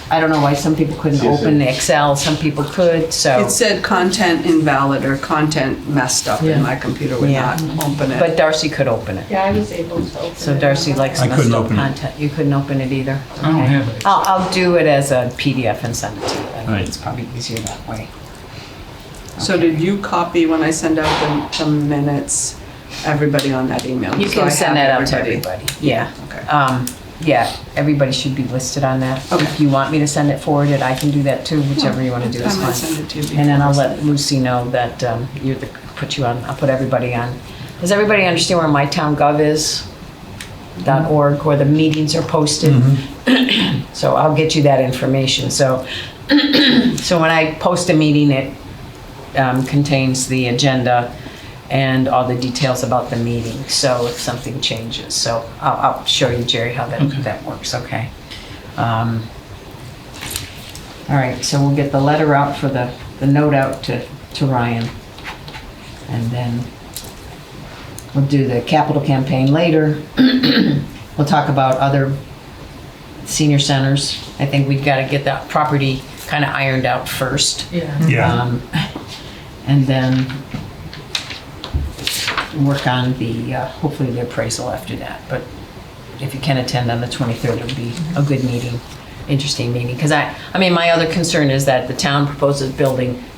I don't know why some people couldn't Yes, open the Excel, some people could, so. it said content invalid or content messed up, Yeah. and my computer would Yeah. not open it. But Darcy could open it. Yeah, I was able to open it. So Darcy likes I messed couldn't up open it. content. You couldn't open it either? I don't Okay. have it. I'll do it as a PDF and send it to you. I think Right. it's probably easier that way. So did you copy, when I send out the minutes, everybody on that email? You So I can send have that out to everybody, yeah. Okay. Yeah, everybody should be listed on that. Okay. If you want me to send it forwarded, I can do that too, whichever you want to do is I might fine. send it to you And then I'll before. let Lucy know that put you on, I'll put everybody on. Does everybody understand where mytowngov is? .org, where the meetings are posted? So I'll get you that information. So, so when I post a meeting, it contains the agenda and all the details about the meeting, so if something changes. So I'll show you, Jerry, how that works, okay? All right, so we'll get the letter out for the note out to Ryan. And then we'll do the capital campaign later. We'll talk about other senior centers. I think we've got to get that property kind of ironed out first. Yeah. Yeah. And then work on the, hopefully the appraisal after that. But if you can attend on the 23rd, it'll be a good meeting, interesting meeting. Because I mean, my other concern is that the town proposes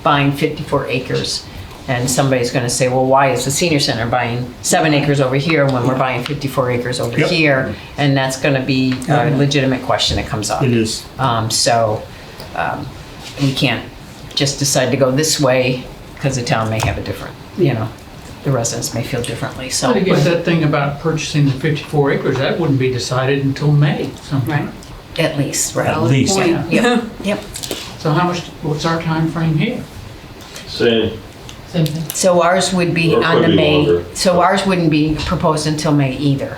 buying 54 acres. And somebody's going to say, well, why is the senior center buying 7 acres over here when we're buying 54 acres over Yep. here? And that's going to be a legitimate question that comes up. It is. We can't just decide to go this way because the town may have a different, the residents may feel differently, so. But again, that thing about purchasing the 54 acres, that wouldn't be decided until May sometime. Right. At least, right? At least. Point. Yep, yep. So what's our time frame here? Same. Same thing. So ours would be Or on could the be May, longer. so ours wouldn't be proposed until May either.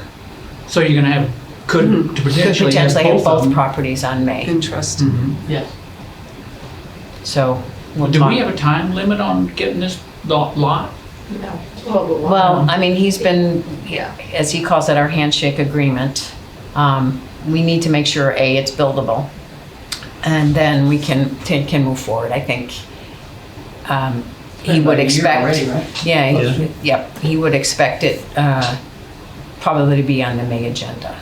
So you're gonna have, could Could potentially potentially have have both of both them. properties on May, Interesting. Yes. so. we'll Do we talk- have a time limit on getting this lot? No. Well, I mean, he's been, Yeah. as he calls it, our handshake agreement. We need to make sure, A, it's buildable, and then we can move forward, I think. He Been would about a year expect. already, right? Yeah, Yeah. yep, he would expect it probably to be on the May agenda.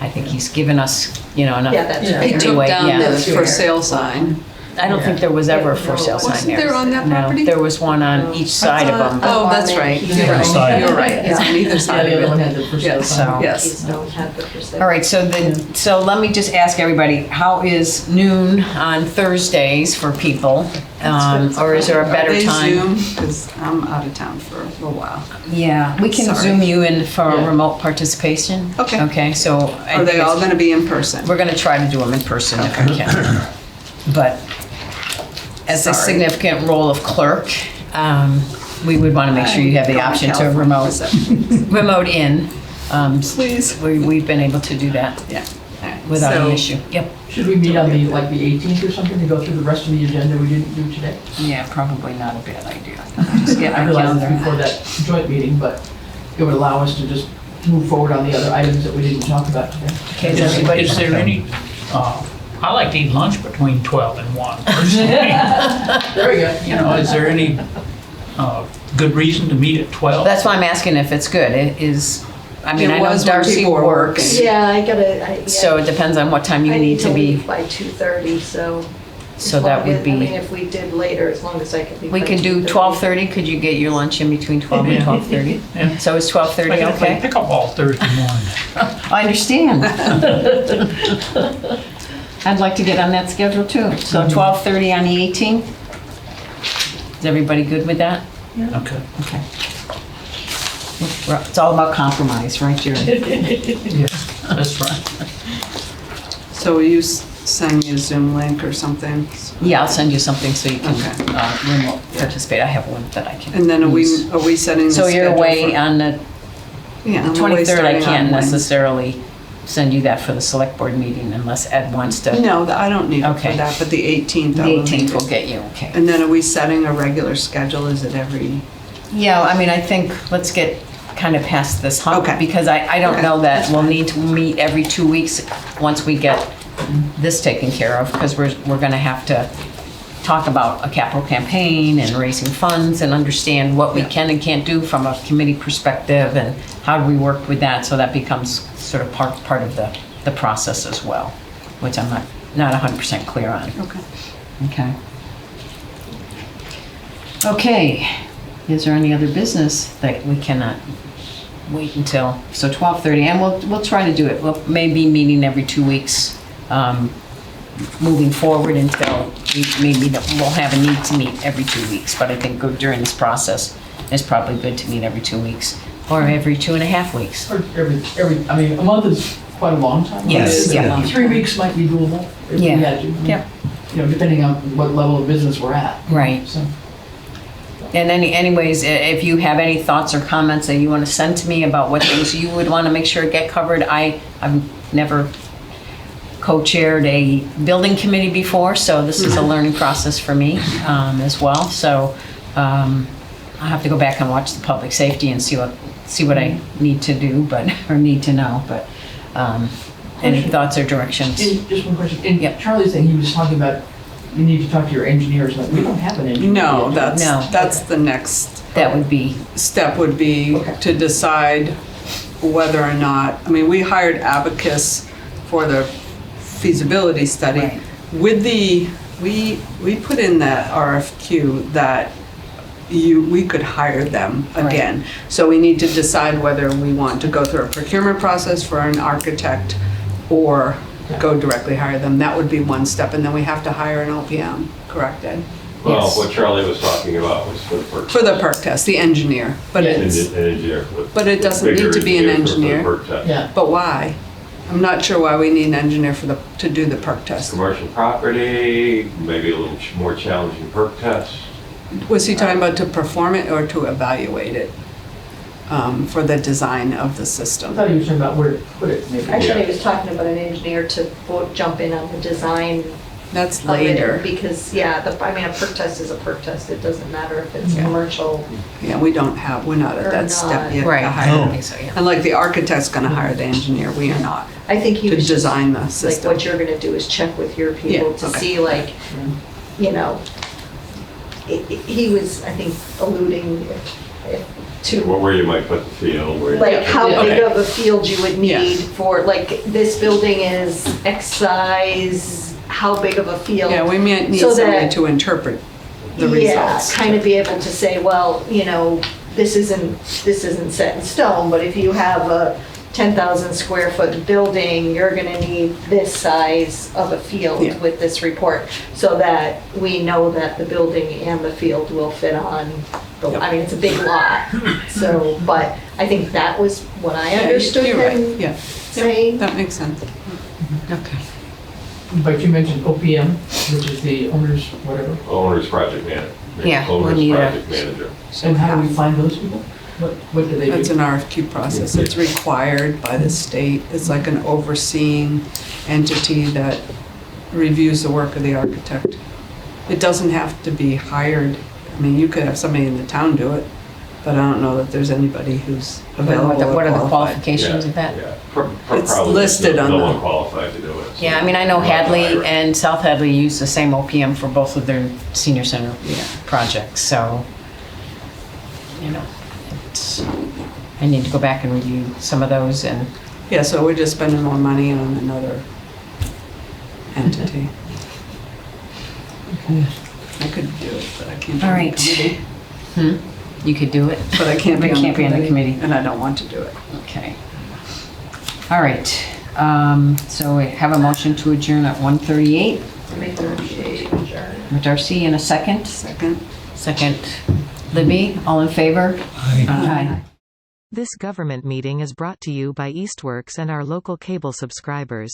I think he's given us, enough. Yeah, that's Yeah. He right. took Anyway, down yeah. the for sale sign. I don't think there was ever a for sale sign Wasn't there. there on that No, property? there was one on each side of them. Oh, that's right. You're Yeah. right. Side. You're right. It's on either Yeah, side the of other one it. had the first Yes. sign. Yes. These don't have the percent. All right, so let me just ask everybody, how is noon on Thursdays for people? Or is there a better They time? Zoom, because I'm out of town for a little while. Yeah, we can Sorry. Zoom you in for a Yeah. remote participation. Okay. Okay, so. I Are they think all it's- going to be in person? We're gonna try to do them in person if we can. But as a Sorry. significant role of clerk, we would wanna make sure you have the Come to option to California for 7 weeks. remote in. Please. We've been able to do that Yeah. All right. without an So- issue. Yep. Should we meet on the 18th or something to go through the rest of the agenda we didn't do today? Yeah, probably not a bad idea. Just get I my realize it's calendar. before that joint meeting, but it would allow us to just move forward on the other items that we didn't talk about today. Okay, is everybody? Is there any, I like to eat lunch between 12 and 1 personally. There we go. Is there any good reason to meet at 12? That's why I'm asking if it's good. It is, I mean, It I know was when Darcy people were works, working. Yeah, I gotta, so it depends on what time you I need to be. leave by 2:30, so. So as that long would as- I mean, be, if we did later, as long as I could be. we by could do 2:30. 12:30. Could you get your lunch in between 12 and Yeah. 12:30? Yeah. So is I 12:30 gotta play okay? pickleball Thursday morning. I understand. I'd like to get on that schedule too. So 12:30 on the 18th? Is everybody good with that? Okay. Okay. It's all about compromise, right, Jerry? That's right. So will you send me a Zoom link or something? Yeah, I'll send you something so you can Okay. remote participate. I have one that I can. And then are use. we setting the So schedule you're away for- on the Yeah, the I'm away 23rd, I starting can't on Wednesday. necessarily send you that for the select board meeting unless Ed wants to. No, I don't need it for Okay. that, but the 18th. The I will 18th need will it. get you, okay. And then are we setting a regular schedule? Is it every? Yeah, I mean, I think, let's get kind of past this hump. Okay. Because I don't Okay. know that we'll need to meet every 2 weeks once we get this taken care of, because we're gonna have to talk about a capital campaign and raising funds and understand what we can and can't do from a committee perspective and how do we work with that, so that becomes sort of part of the process as well, which I'm not 100% clear on. Okay. Okay. Okay, is there any other business that we cannot wait until, so 12:30, and we'll try to do it, we'll maybe meeting every 2 weeks, moving forward until we'll have a need to meet every 2 weeks, but I think during this process, it's probably good to meet every 2 weeks, or every 2.5 weeks. Or I mean, a month is quite a long time. Yes, It is a yeah. long 3 weeks might be doable if we Yeah. had to. Yep. Depending on what level of business we're at. Right. So, And anyways, if you have any thoughts or comments that you want to send to me about what things you would want to make sure get covered, I've never co-chaired a building committee before, so this is a learning process for me as well. So I'll have to go back and watch the public safety and see what I need to do, or need to know. But any thoughts or directions? just one question. In Yep. Charlie's thing, he was talking about you need to talk to your engineers. Like, we don't have an engineer. No, yet. that's the next That would be step would be Okay. to decide whether or not, I mean, we hired Abacus for the feasibility study. Right. With we put in that RFQ that we could hire them again. So we need to decide whether we want to go through a procurement process for an architect or go directly hire them. That would be one step, and then we have to hire an OPM, correct, Ed? Well, Yes. what Charlie was talking about was for the perk. For the perk test, the engineer, but Yeah. it's, An engineer. But it doesn't bigger need to be an for the engineer. perk test. Yeah. but why? I'm not sure why we need an engineer to do the perk test. Commercial property, maybe a little more challenging perk test. Was he talking about to perform it or to evaluate it for the design of the I system? thought he was talking about where to put it, maybe. Actually, he was talking about an engineer to jump in on the design That's of it, later. because, yeah, I mean, a perk test is a perk test. It doesn't matter if it's Yeah. commercial. Yeah, we're not at Or that step not. yet. Right, to I hire. don't think so, yeah. And like the architect's gonna hire the engineer, we are not, I think he to was just, design the like, system. what you're gonna do is check with your people Yeah, to okay. see, like, you know, he was, I think, alluding to, Where you might put the field, where you. like, how Yeah. big Okay. of a field you would Yeah. need for, like, this building is X size, how big of a field? Yeah, we might need So somebody that- to interpret the Yeah, results. kind of be able to say, well, you know, this isn't set in stone, but if you have a 10,000 square foot building, you're gonna need this size of a Yeah. field with this report, so that we know that the building and the field will fit on the, I mean, it's a big lot, so, but I think that was what I Yeah, understood you're right, him yeah. saying. That makes sense. Okay. But you mentioned OPM, which is the owner's whatever. Owner's project manager. Yeah, we Owner's need a- project manager. And how do we find those people? What do they do? It's an RFQ process. It's required by the state. It's like an overseeing entity that reviews the work of the architect. It doesn't have to be hired. I mean, you could have somebody in the town do it, but I don't know that there's anybody who's available or What are the qualified. qualifications of that? Yeah. It's Probably listed no on one the- qualified to do it. so Yeah, I mean, I know we'll have to hire Hadley it. and South Hadley use the same OPM for both of their senior center projects, so, you know, it's, I need to go back and review some of those and, Yeah, so we're just spending more money on another entity. I could do it, but I can't. be all on the right. committee. You could do it, But I can't be But can't be on the committee. and I don't want to do it. okay. All right, so we have a motion to adjourn at 1:38. Darcy in a second. Second. Second, Libby, all in favor? Aye. This government meeting is brought to you by Eastworks and our local cable subscribers.